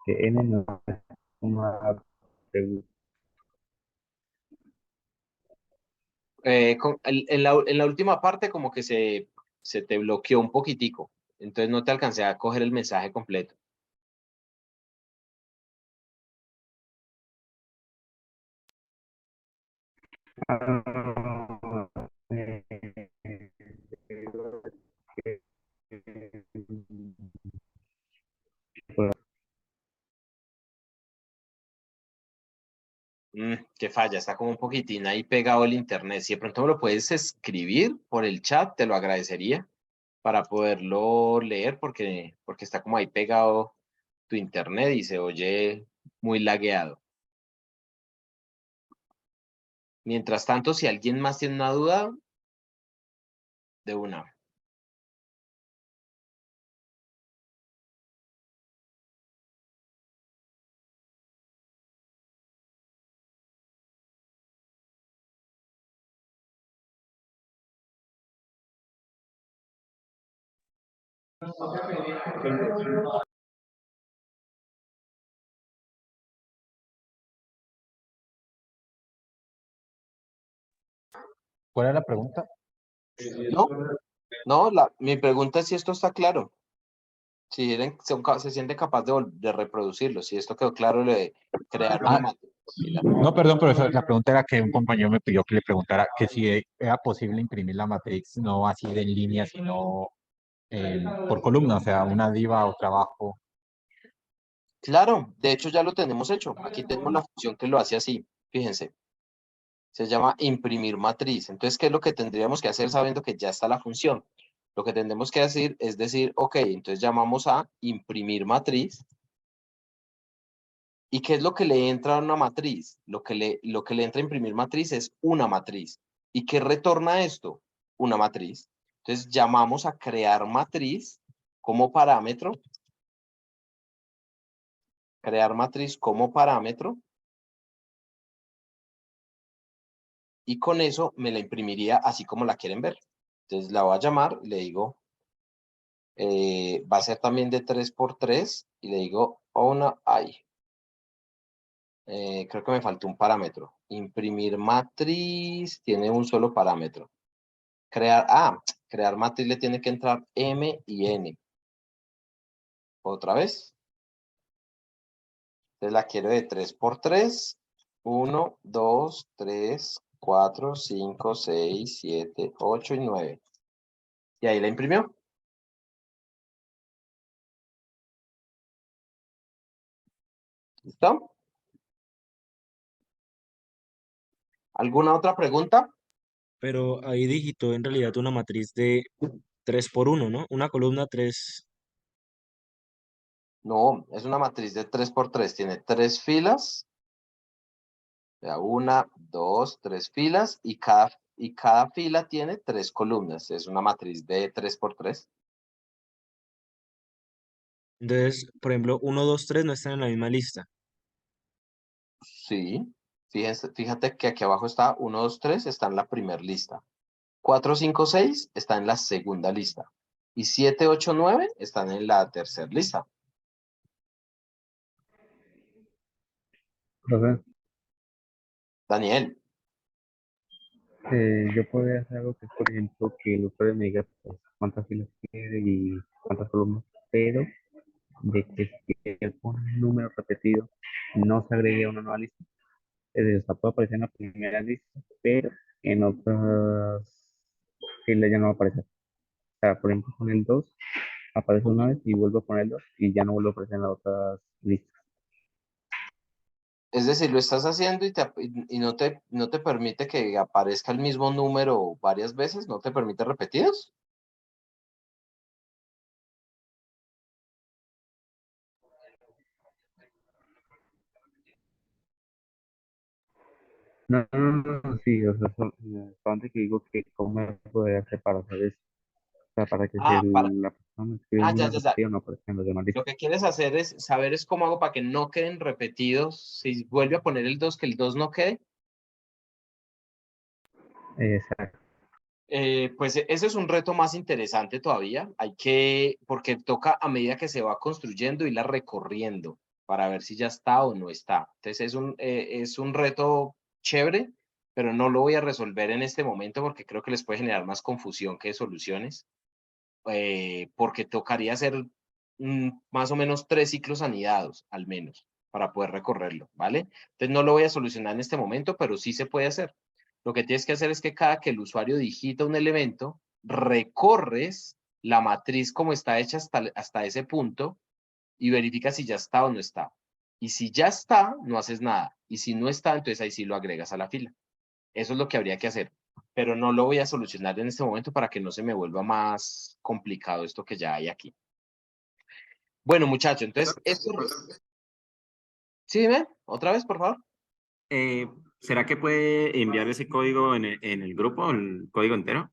N no es una pregunta. En la última parte como que se te bloqueó un poquitico. Entonces no te alcancé a coger el mensaje completo. Que falla, está como un poquitín ahí pegado el internet. Si de pronto me lo puedes escribir por el chat, te lo agradecería para poderlo leer porque está como ahí pegado tu internet y se oye muy lagueado. Mientras tanto, si alguien más tiene una duda, de una. ¿Cuál es la pregunta? No, no, mi pregunta es si esto está claro. Si se siente capaz de reproducirlo. Si esto quedó claro, de crear una matriz. No, perdón, profesor. La pregunta era que un compañero me pidió que le preguntara que si era posible imprimir la matriz no así de en línea, sino por columna, o sea, una diva o trabajo. Claro, de hecho ya lo tenemos hecho. Aquí tenemos la función que lo hace así. Fíjense. Se llama imprimir matriz. Entonces, ¿qué es lo que tendríamos que hacer sabiendo que ya está la función? Lo que tendremos que hacer es decir, ok, entonces llamamos a imprimir matriz. ¿Y qué es lo que le entra a una matriz? Lo que le entra a imprimir matriz es una matriz. ¿Y qué retorna esto? Una matriz. Entonces, llamamos a crear matriz como parámetro. Crear matriz como parámetro. Y con eso me la imprimiría así como la quieren ver. Entonces la voy a llamar y le digo, va a ser también de 3×3 y le digo, creo que me faltó un parámetro. Imprimir matriz tiene un solo parámetro. Crear matriz le tiene que entrar M y N. Otra vez. Entonces la quiero de 3 por 3. 1, 2, 3, 4, 5, 6, 7, 8 y 9. Y ahí la imprimió. ¿Listo? ¿Alguna otra pregunta? Pero ahí digitó en realidad una matriz de 3 por 1, ¿no? Una columna 3. No, es una matriz de 3 por 3. Tiene 3 filas. O sea, 1, 2, 3 filas y cada fila tiene 3 columnas. Es una matriz de 3 por 3. Entonces, por ejemplo, 1, 2, 3 no están en la misma lista. Sí. Fíjate que aquí abajo está 1, 2, 3, está en la primera lista. 4, 5, 6 está en la segunda lista. Y 7, 8, 9 están en la tercera lista. Profe, Daniel, yo podría hacer algo que es, por ejemplo, que el usuario me diga pues, cuántas filas quiere y cuántas columnas, pero de que si él pone un número repetido, no se agregue a una nueva lista. Es decir, o sea, puede aparecer en la primera lista, pero en otras filas ya no va a aparecer. O sea, por ejemplo, con el 2 aparece una vez y vuelvo a poner el 2 y ya no vuelve a aparecer en las otras listas. es decir, lo estás haciendo y no te permite que aparezca el mismo número varias veces, no te permite repetidos. No, no, no, no, sí, o sea, solamente que digo que cómo me puede hacer para hacer eso. O sea, para que si Ah, la persona escribe un ya, número ya, ya. repetido no aparezca en los demás Lo listas. que quieres hacer es saber es cómo hago para que no queden repetidos. Si vuelve a poner el 2, que el 2 no quede. Exacto. Pues ese es un reto más interesante todavía. Porque toca a medida que se va construyendo irla recorriendo para ver si ya está o no está. Entonces es un reto chévere, pero no lo voy a resolver en este momento porque creo que les puede generar más confusión que soluciones. Porque tocaría hacer más o menos 3 ciclos anidados, al menos, para poder recorrerlo, ¿vale? Entonces no lo voy a solucionar en este momento, pero sí se puede hacer. Lo que tienes que hacer es que cada que el usuario digita un elemento, recorres la matriz como está hecha hasta ese punto y verifica si ya está o no está. Y si ya está, no haces nada. Y si no está, entonces ahí sí lo agregas a la fila. Eso es lo que habría que hacer, pero no lo voy a solucionar en este momento para que no se me vuelva más complicado esto que ya hay aquí. Bueno, muchachos, entonces, esto... Sí, dime, otra vez, por favor. ¿Será que puede enviar ese código en el grupo, el código entero?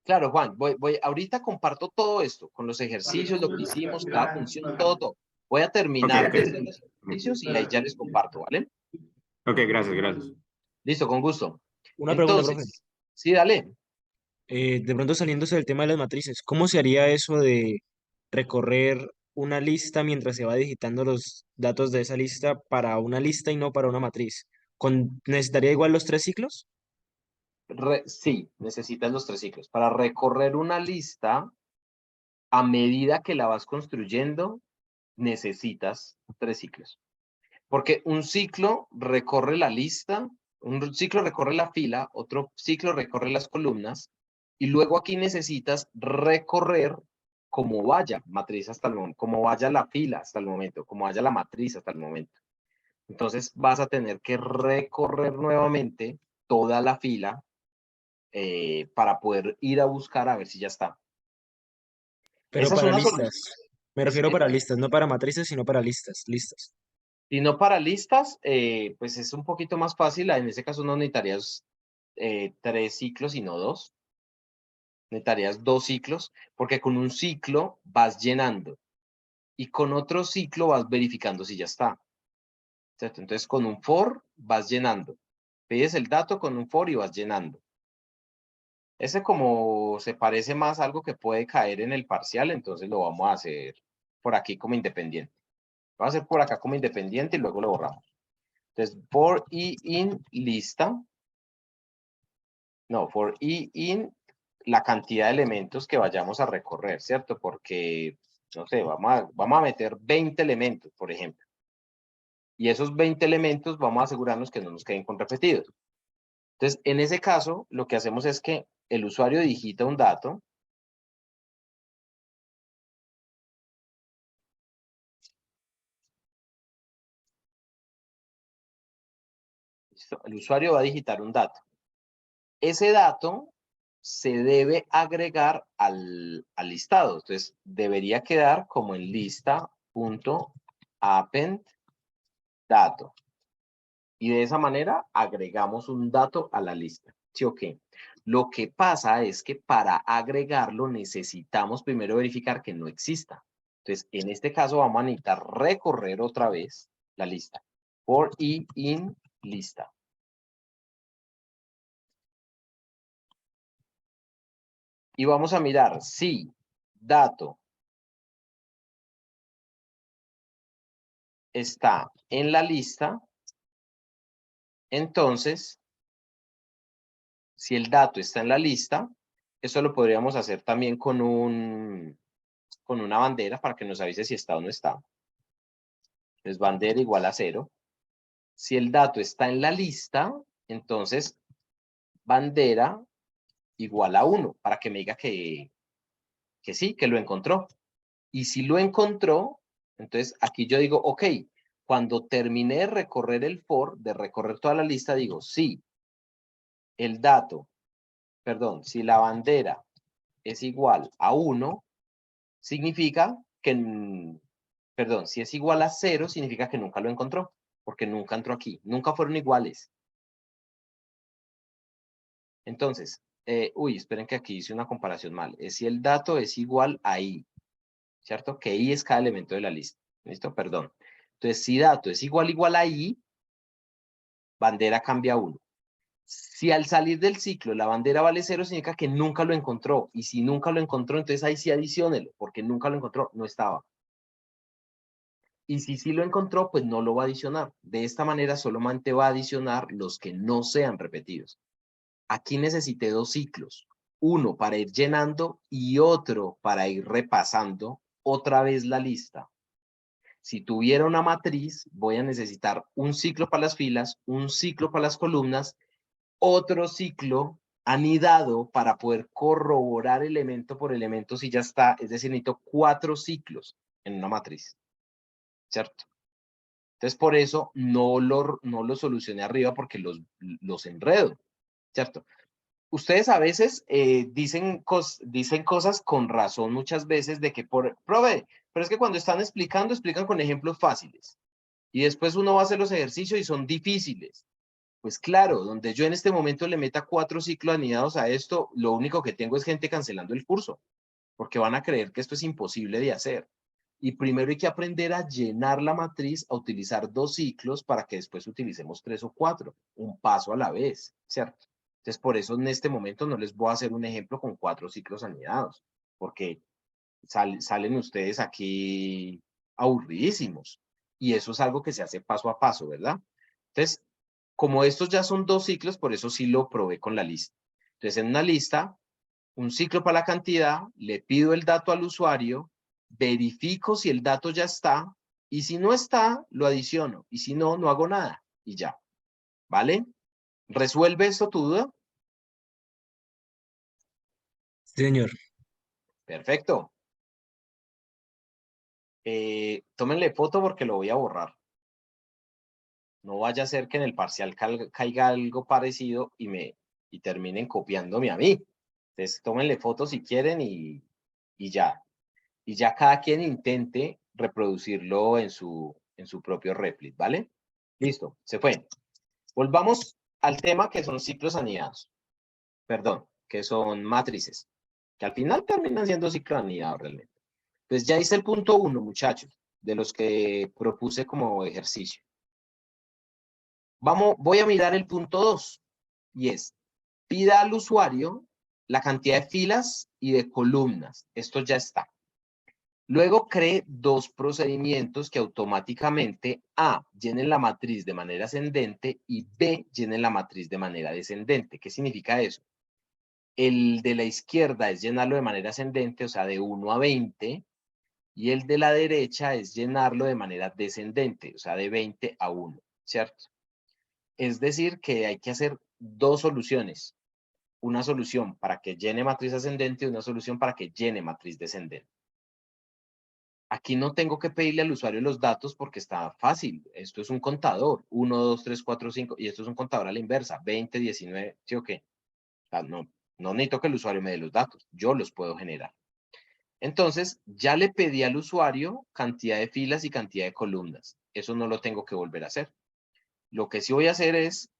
Claro, Juan, ahorita comparto todo esto, con los ejercicios, lo que hicimos, cada función, todo, todo. Voy a Ok, terminar ok. de hacer los ejercicios y ahí ya les comparto, ¿vale? Ok, gracias, gracias. Listo, con gusto. Una pregunta, profe. Entonces, sí, dale. De pronto saliéndose del tema de las matrices, ¿cómo se haría eso de recorrer una lista mientras se va digitando los datos de esa lista para una lista y no para una matriz? ¿Necesitaría igual los 3 ciclos? Sí, necesitas los 3 ciclos. Para recorrer una lista, a medida que la vas construyendo, necesitas 3 ciclos. Porque un ciclo recorre la lista, un ciclo recorre la fila, otro ciclo recorre las columnas, y luego aquí necesitas recorrer como vaya matriz hasta el momento, como vaya la fila hasta el momento, como vaya la matriz hasta el momento. Entonces vas a tener que recorrer nuevamente toda la fila para poder ir a buscar a ver si ya está. Pero Esa es para una listas. solución. Me refiero para listas, no para matrices, sino para listas, listas. Si no para listas, pues es un poquito más fácil. En ese caso no necesitarías 3 ciclos, sino 2. Necesitarías 2 ciclos, porque con un ciclo vas llenando y con otro ciclo vas verificando si ya está. ¿Cierto? Entonces con un for vas llenando. Pides el dato con un for y vas llenando. Ese como se parece más a algo que puede caer en el parcial, entonces lo vamos a hacer por aquí como independiente. Vamos a hacer por acá como independiente y luego lo borramos. Entonces, for i in lista. No, for i in la cantidad de elementos que vayamos a recorrer, ¿cierto? Porque no sé, vamos a meter 20 elementos, por ejemplo. Y esos 20 elementos vamos a asegurarnos que no nos queden con repetidos. Entonces, en ese caso, lo que hacemos es que el usuario digita un dato. ¿Listo? El usuario va a digitar un dato. Ese dato se debe agregar al listado. Entonces, debería quedar como en lista.append dato. Y de esa manera agregamos un dato a la lista. ¿Sí o qué? Lo que pasa es que para agregarlo necesitamos primero verificar que no exista. Entonces, en este caso vamos a necesitar recorrer otra vez la lista. For i in lista. Y vamos a mirar si dato está en la lista. Entonces, si el dato está en la lista, eso lo podríamos hacer también con una bandera para que nos avise si está o no está. Entonces, bandera igual a 0. Si el dato está en la lista, entonces bandera igual a 1 para que me diga que sí, que lo encontró. Y si lo encontró, entonces aquí yo digo, ok, cuando terminé de recorrer el for, de recorrer toda la lista, digo, sí, el dato, perdón, si la bandera es igual a 1, significa que, perdón, si es igual a 0, significa que nunca lo encontró, porque nunca entró aquí, nunca fueron iguales. Entonces, esperen que aquí hice una comparación mal. Es si el dato es igual a i, ¿cierto? Que i es cada elemento de la lista. ¿Listo? Perdón. Entonces, si dato es igual a i, bandera cambia a 1. Si al salir del ciclo la bandera vale 0, significa que nunca lo encontró. Y si nunca lo encontró, entonces ahí sí adiciónelo, porque nunca lo encontró, no estaba. Y si sí lo encontró, pues no lo va a adicionar. De esta manera solamente va a adicionar los que no sean repetidos. Aquí necesité 2 ciclos. Uno para ir llenando y otro para ir repasando otra vez la lista. Si tuviera una matriz, voy a necesitar un ciclo para las filas, un ciclo para las columnas, otro ciclo anidado para poder corroborar elemento por elemento si ya está. Es decir, necesito 4 ciclos en una matriz. ¿Cierto? Entonces, por eso no lo solucioné arriba porque los enredo. ¿Cierto? Ustedes a veces dicen cosas con razón muchas veces de que, profe, pero es que cuando están explicando, explican con ejemplos fáciles. Y después uno va a hacer los ejercicios y son difíciles. Pues claro, donde yo en este momento le meta 4 ciclos anidados a esto, lo único que tengo es gente cancelando el curso. Porque van a creer que esto es imposible de hacer. Y primero hay que aprender a llenar la matriz, a utilizar 2 ciclos para que después utilicemos 3 o 4, un paso a la vez, ¿cierto? Entonces, por eso en este momento no les voy a hacer un ejemplo con 4 ciclos anidados, porque salen ustedes aquí aburridísimos. Y eso es algo que se hace paso a paso, ¿verdad? Entonces, como estos ya son 2 ciclos, por eso sí lo probé con la lista. Entonces, en una lista, un ciclo para la cantidad, le pido el dato al usuario, verifico si el dato ya está, y si no está, lo adiciono, y si no, no hago nada, y ya. ¿Vale? ¿Resuelve esto tu duda? Sí, señor. Perfecto. Tómenle foto porque lo voy a borrar. No vaya a ser que en el parcial caiga algo parecido y terminen copiándome a mí. Entonces, tómenle foto si quieren y ya. Y ya cada quien intente reproducirlo en su propio Replit, ¿vale? Listo, se fue. Volvamos al tema que son ciclos anidados. Perdón, que son matrices. Que al final terminan siendo ciclos anidados realmente. Pues ya hice el punto 1, muchachos, de los que propuse como ejercicio. Voy a mirar el punto 2. Y es, pida al usuario la cantidad de filas y de columnas. Esto ya está. Luego cree 2 procedimientos que automáticamente A, llenen la matriz de manera ascendente y B, llenen la matriz de manera descendente. ¿Qué significa eso? El de la izquierda es llenarlo de manera ascendente, o sea, de 1 a 20, y el de la derecha es llenarlo de manera descendente, o sea, de 20 a 1, ¿cierto? Es decir, que hay que hacer dos soluciones. Una solución para que llene matriz ascendente y una solución para que llene matriz descendente. Aquí no tengo que pedirle al usuario los datos porque está fácil. Esto es un contador. 1, 2, 3, 4, 5. Y esto es un contador a la inversa. 20, 19, ¿sí o qué? O sea, no necesito que el usuario me dé los datos. Yo los puedo generar. Entonces, ya le pedí al usuario cantidad de filas y cantidad de columnas. Eso no lo tengo que volver a hacer. Lo que sí voy a hacer es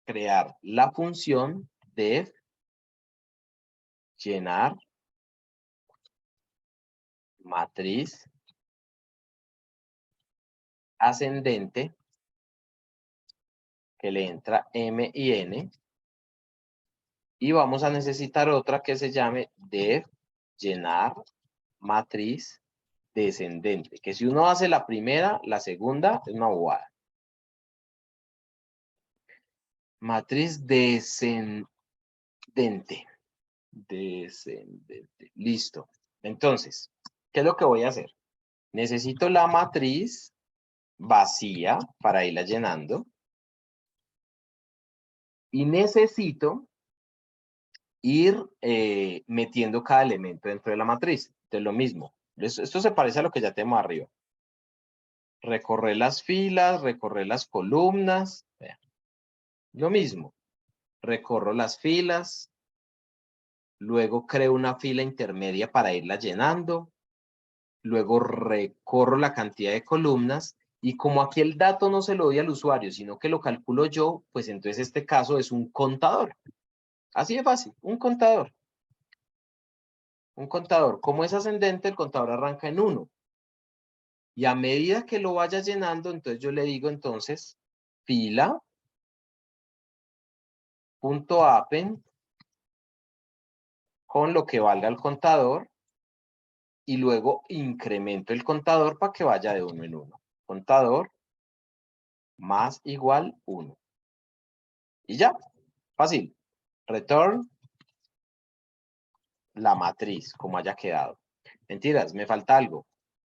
crear la función def llenar matriz ascendente que le entra M y N. Y vamos a necesitar otra que se llame def llenar matriz descendente. Que si uno hace la primera, la segunda es una bobada. Matriz descendente. Descendente. Listo. Entonces, ¿qué es lo que voy a hacer? Necesito la matriz vacía para irla llenando. Y necesito ir metiendo cada elemento dentro de la matriz. Entonces, lo mismo. Esto se parece a lo que ya tenemos arriba. Recorrer las filas, recorrer las columnas. Vean. Lo mismo. Recorro las filas. Luego creo una fila intermedia para irla llenando. Luego recorro la cantidad de columnas. Y como aquí el dato no se lo doy al usuario, sino que lo calculo yo, pues entonces este caso es un contador. Así de fácil, un contador. Un contador. Como es ascendente, el contador arranca en 1. Y a medida que lo vaya llenando, entonces yo le digo entonces fila punto append con lo que valga el contador y luego incremento el contador para que vaya de 1 en 1. Contador más igual 1. Y ya, fácil. Return la matriz, como haya quedado. Mentiras, me falta algo.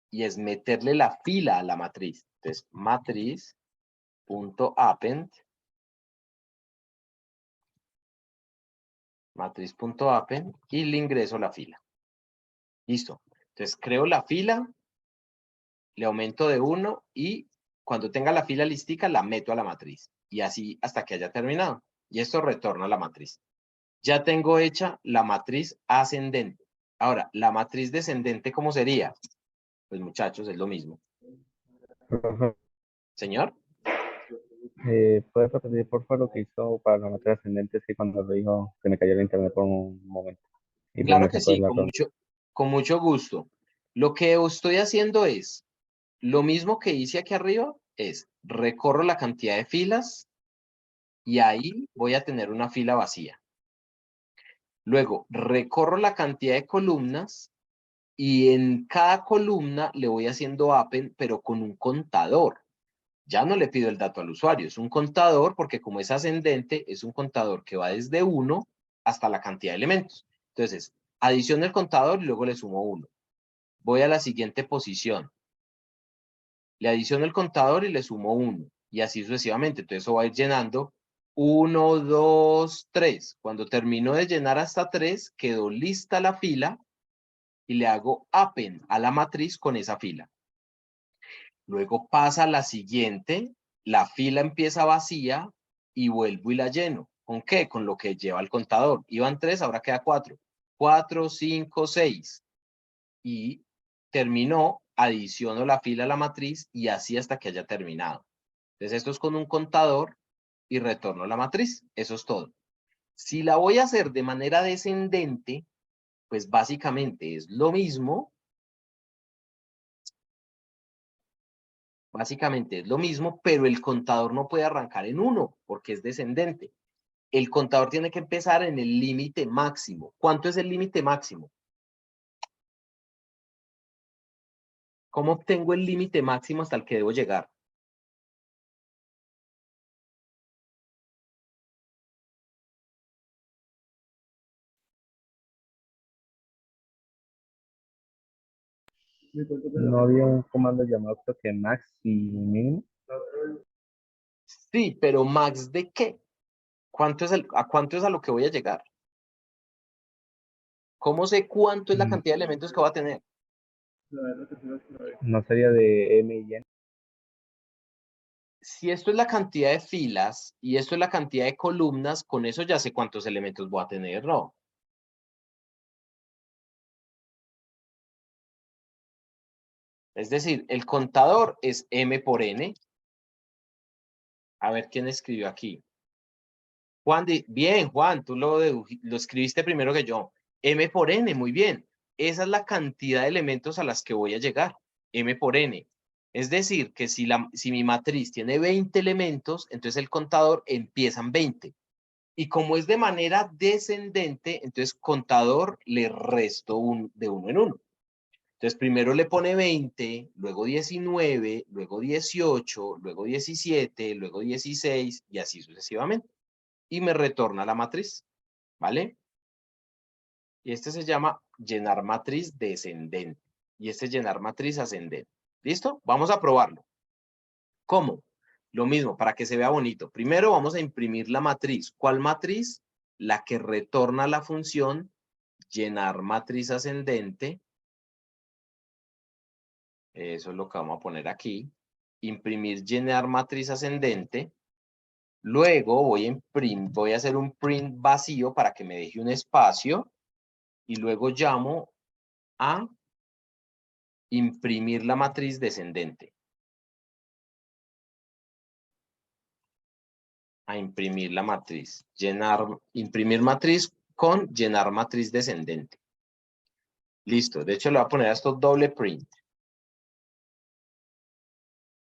Y es meterle la fila a la matriz. Entonces, matriz.append matriz.append y le ingreso la fila. Listo. Entonces creo la fila, le aumento de 1 y cuando tenga la fila listica la meto a la matriz. Y así hasta que haya terminado. Y esto retorna a la matriz. Ya tengo hecha la matriz ascendente. Ahora, la matriz descendente, ¿cómo sería? Pues muchachos, es lo mismo. Profesor, Señor. ¿puedes repetir por favor lo que hizo para la matriz ascendente? Sí, cuando lo dijo, se me cayó el internet por un momento. Y pues Claro me que sacó de sí, la ronda. con mucho gusto. Lo que estoy haciendo es, lo mismo que hice aquí arriba, es recorro la cantidad de filas y ahí voy a tener una fila vacía. Luego, recorro la cantidad de columnas y en cada columna le voy haciendo append, pero con un contador. Ya no le pido el dato al usuario, es un contador porque como es ascendente, es un contador que va desde 1 hasta la cantidad de elementos. Entonces, adiciono el contador y luego le sumo 1. Voy a la siguiente posición. Le adiciono el contador y le sumo 1. Y así sucesivamente. Entonces eso va a ir llenando 1, 2, 3. Cuando termino de llenar hasta 3, quedó lista la fila y le hago append a la matriz con esa fila. Luego pasa la siguiente, la fila empieza vacía y vuelvo y la lleno. ¿Con qué? Con lo que lleva el contador. Iban 3, ahora queda 4. 4, 5, 6. Y terminó, adiciono la fila a la matriz y así hasta que haya terminado. Entonces esto es con un contador y retorno la matriz. Eso es todo. Si la voy a hacer de manera descendente, pues básicamente es lo mismo. Básicamente es lo mismo, pero el contador no puede arrancar en 1 porque es descendente. El contador tiene que empezar en el límite máximo. ¿Cuánto es el límite máximo? ¿Cómo obtengo el límite máximo hasta el que debo llegar? No había un comando llamado creo que max y min. Sí, pero max ¿de qué? ¿A cuánto es a lo que voy a llegar? ¿Cómo sé cuánto es la cantidad de elementos que voy a tener? No sería de m y n. Si esto es la cantidad de filas y esto es la cantidad de columnas, con eso ya sé cuántos elementos voy a tener, ¿no? Es decir, el contador es m por n. A ver quién escribió aquí. Juan, bien, Juan, tú lo escribiste primero que yo. M por n, muy bien. Esa es la cantidad de elementos a las que voy a llegar. M por n. Es decir, que si mi matriz tiene 20 elementos, entonces el contador empieza en 20. Y como es de manera descendente, entonces contador le resto de uno en uno. Entonces primero le pone 20, luego 19, luego 18, luego 17, luego 16 y así sucesivamente. Y me retorna la matriz, ¿vale? Y este se llama llenar matriz descendente. Y este es llenar matriz ascendente. ¿Listo? Vamos a probarlo. ¿Cómo? Lo mismo, para que se vea bonito. Primero vamos a imprimir la matriz. ¿Cuál matriz? La que retorna la función llenar matriz ascendente. Eso es lo que vamos a poner aquí. Imprimir llenar matriz ascendente. Luego voy a hacer un print vacío para que me deje un espacio. Y luego llamo a imprimir la matriz descendente. A imprimir la matriz. Imprimir matriz con llenar matriz descendente. Listo. De hecho, le voy a poner a esto doble print.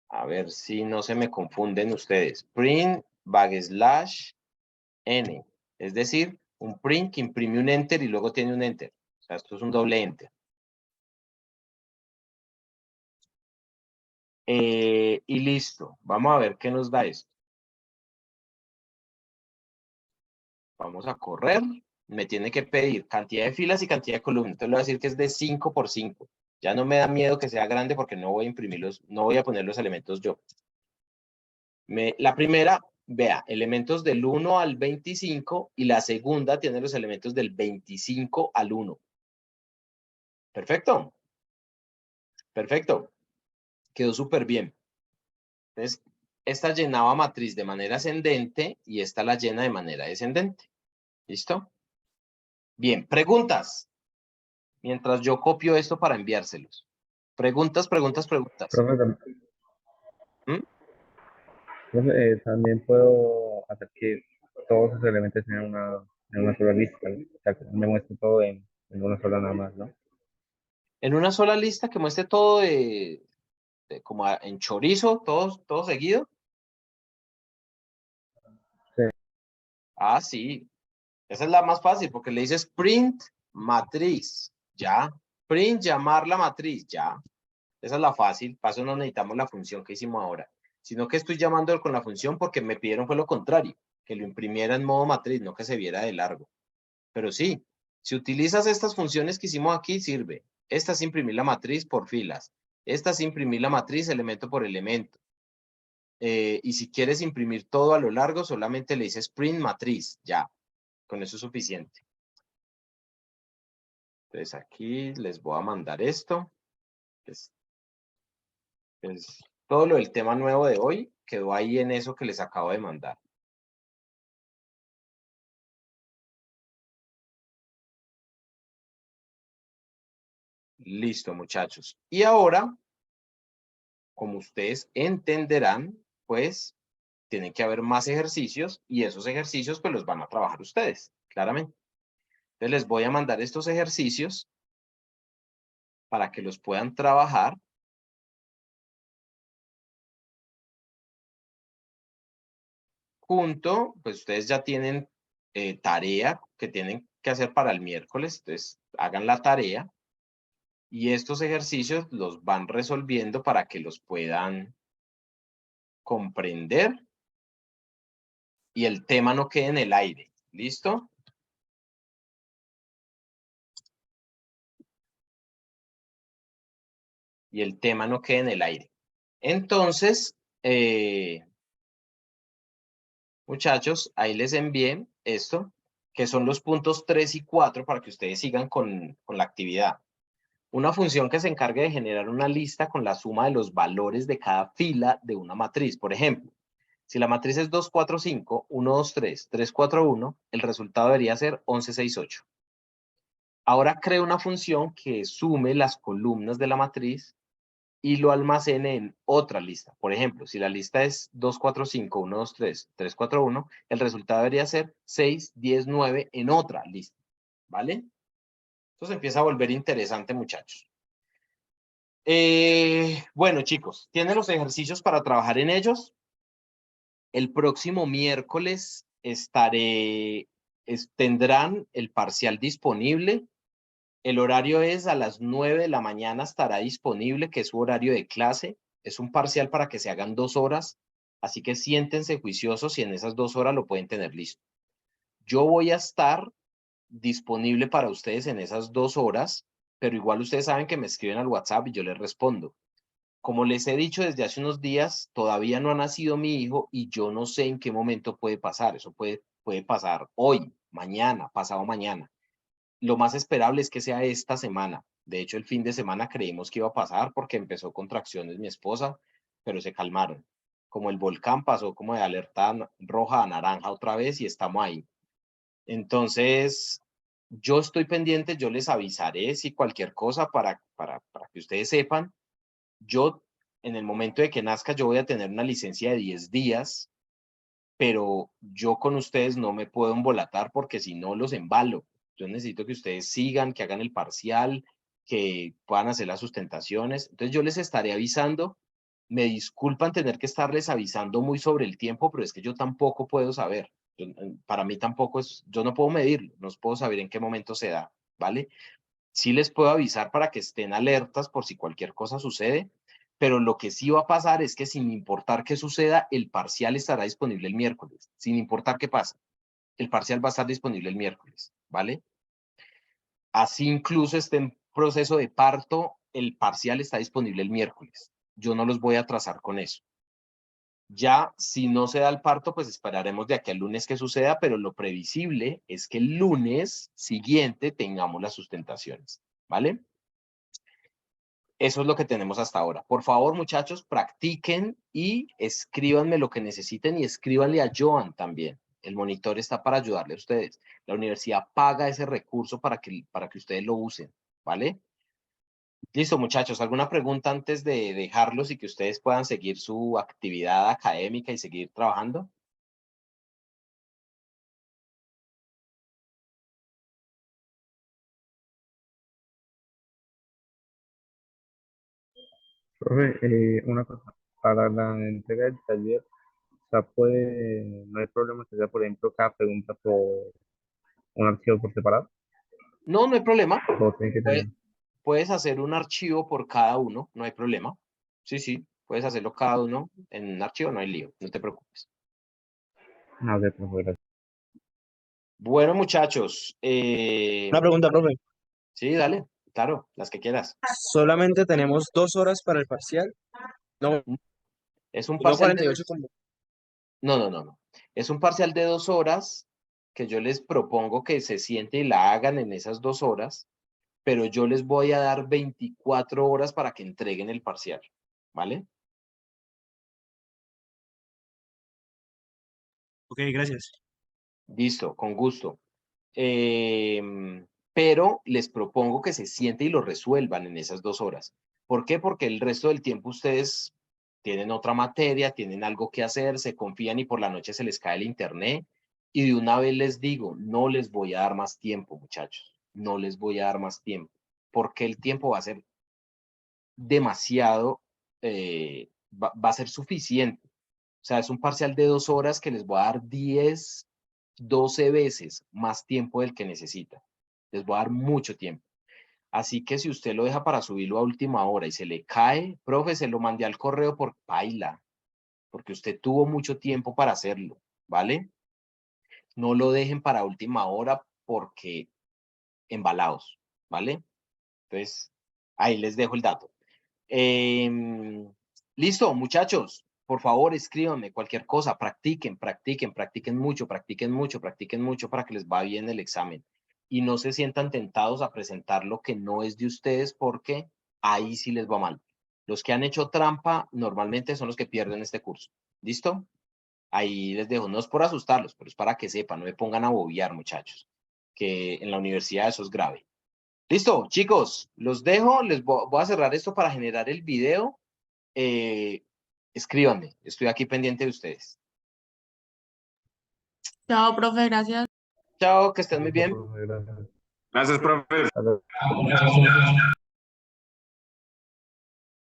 A ver si no se me confunden ustedes. Print /n. Es decir, un print que imprime un enter y luego tiene un enter. O sea, esto es un doble enter. Y listo. Vamos a ver qué nos da esto. Vamos a correr. Me tiene que pedir cantidad de filas y cantidad de columnas. Entonces le voy a decir que es de 5 por 5. Ya no me da miedo que sea grande porque no voy a imprimirlos, no voy a poner los elementos yo. La primera, vea, elementos del 1 al 25 y la segunda tiene los elementos del 25 al 1. Perfecto. Perfecto. Quedó súper bien. Entonces, esta llenaba matriz de manera ascendente y esta la llena de manera descendente. ¿Listo? Bien, preguntas. Mientras yo copio esto para enviárselos. Preguntas. Profe, ¿Mm? profe, también puedo hacer que todos esos elementos tengan en una sola lista, ¿no? O sea, que me muestre todo en una sola nada más, ¿no? En una sola lista que muestre todo como en chorizo, todo seguido. Sí. Ah, sí. Esa es la más fácil porque le dices print matriz. Ya. Print llamar la matriz. Ya. Esa es la fácil. Para eso no necesitamos la función que hicimos ahora. Sino que estoy llamándolo con la función porque me pidieron fue lo contrario. Que lo imprimiera en modo matriz, no que se viera de largo. Pero sí, si utilizas estas funciones que hicimos aquí, sirve. Esta es imprimir la matriz por filas. Esta es imprimir la matriz elemento por elemento. Y si quieres imprimir todo a lo largo, solamente le dices print matriz. Ya. Con eso es suficiente. Entonces aquí les voy a mandar esto. Es todo lo del tema nuevo de hoy quedó ahí en eso que les acabo de mandar. Listo, muchachos. Y ahora, como ustedes entenderán, pues tienen que haber más ejercicios y esos ejercicios pues los van a trabajar ustedes, claramente. Entonces les voy a mandar estos ejercicios para que los puedan trabajar. Junto, pues ustedes ya tienen tarea que tienen que hacer para el miércoles, entonces hagan la tarea y estos ejercicios los van resolviendo para que los puedan comprender y el tema no quede en el aire. ¿Listo? y el tema no quede en el aire. Entonces, muchachos, ahí les envié esto, que son los puntos 3 y 4 para que ustedes sigan con la actividad. Una función que se encargue de generar una lista con la suma de los valores de cada fila de una matriz. Por ejemplo, si la matriz es 2, 4, 5, 1, 2, 3, 3, 4, 1, el resultado debería ser 11, 6, 8. Ahora creo una función que sume las columnas de la matriz y lo almacene en otra lista. Por ejemplo, si la lista es 2, 4, 5, 1, 2, 3, 3, 4, 1, el resultado debería ser 6, 10, 9 en otra lista. ¿Vale? Entonces empieza a volver interesante, muchachos. Bueno, chicos, ¿tienen los ejercicios para trabajar en ellos? El próximo miércoles tendrán el parcial disponible. El horario es a las 9 de la mañana, estará disponible, que es su horario de clase. Es un parcial para que se hagan 2 horas, así que siéntense juiciosos y en esas 2 horas lo pueden tener listo. Yo voy a estar disponible para ustedes en esas 2 horas, pero igual ustedes saben que me escriben al WhatsApp y yo les respondo. Como les he dicho desde hace unos días, todavía no ha nacido mi hijo y yo no sé en qué momento puede pasar. Eso puede pasar hoy, mañana, pasado mañana. Lo más esperable es que sea esta semana. De hecho, el fin de semana creímos que iba a pasar porque empezó contracciones mi esposa, pero se calmaron. Como el volcán pasó como de alerta roja a naranja otra vez y estamos ahí. Entonces, yo estoy pendiente, yo les avisaré si cualquier cosa para que ustedes sepan. Yo, en el momento de que nazca, yo voy a tener una licencia de 10 días, pero yo con ustedes no me puedo embolatar porque si no los embalo. Yo necesito que ustedes sigan, que hagan el parcial, que puedan hacer las sustentaciones. Entonces yo les estaré avisando. Me disculpan tener que estarles avisando muy sobre el tiempo, pero es que yo tampoco puedo saber. Para mí tampoco es, yo no puedo medirlo, no puedo saber en qué momento se da, ¿vale? Sí les puedo avisar para que estén alertas por si cualquier cosa sucede, pero lo que sí va a pasar es que sin importar qué suceda, el parcial estará disponible el miércoles, sin importar qué pase. El parcial va a estar disponible el miércoles, ¿vale? Así incluso esté en proceso de parto, el parcial está disponible el miércoles. Yo no los voy a atrasar con eso. Ya, si no se da el parto, pues esperaremos de aquí al lunes que suceda, pero lo previsible es que el lunes siguiente tengamos las sustentaciones, ¿vale? Eso es lo que tenemos hasta ahora. Por favor, muchachos, practiquen y escríbanme lo que necesiten y escríbanle a Joan también. El monitor está para ayudarle a ustedes. La universidad paga ese recurso para que ustedes lo usen, ¿vale? Listo, muchachos. ¿Alguna pregunta antes de dejarlos y que ustedes puedan seguir su actividad académica y seguir trabajando? Profe, una cosa, para la entrega del taller, o sea, no hay problema que sea, por ejemplo, cada pregunta por un archivo por separado, No, no hay problema. o tiene que tener, Puedes hacer un archivo por cada uno, no hay problema. Sí, sí, puedes hacerlo cada uno en un archivo, no hay lío, no te preocupes. no, de profe, gracias. Bueno, muchachos, Una pregunta, profe. sí, dale, claro, las que quieras. Solamente tenemos 2 horas para el parcial. No, Es un y no parcial 48 como. No, no, no, no. Es un parcial de 2 horas que yo les propongo que se sienten y la hagan en esas 2 horas, pero yo les voy a dar 24 horas para que entreguen el parcial, ¿vale? Ok, gracias. Listo, con gusto. Pero les propongo que se sienten y lo resuelvan en esas 2 horas. ¿Por qué? Porque el resto del tiempo ustedes tienen otra materia, tienen algo que hacer, se confían y por la noche se les cae el internet. Y de una vez les digo, no les voy a dar más tiempo, muchachos. No les voy a dar más tiempo. Porque el tiempo va a ser demasiado, va a ser suficiente. O sea, es un parcial de 2 horas que les voy a dar 10, 12 veces más tiempo del que necesita. Les voy a dar mucho tiempo. Así que si usted lo deja para subirlo a última hora y se le cae, profe, se lo mandé al correo por paila, porque usted tuvo mucho tiempo para hacerlo, ¿vale? No lo dejen para última hora porque embalados, ¿vale? Entonces, ahí les dejo el dato. Listo, muchachos. Por favor, escríbanme cualquier cosa. Practiquen mucho para que les vaya bien el examen. Y no se sientan tentados a presentar lo que no es de ustedes porque ahí sí les va mal. Los que han hecho trampa normalmente son los que pierden este curso. ¿Listo? Ahí les dejo. No es por asustarlos, pero es para que sepan. No me pongan a bobear, muchachos. Que en la universidad eso es grave. Listo, chicos. Los dejo. Les voy a cerrar esto para generar el video. Escríbanme. Estoy aquí pendiente de ustedes. Chao, profe, gracias. Chao, que estén muy bien. Gracias. Gracias, profe. Hasta luego.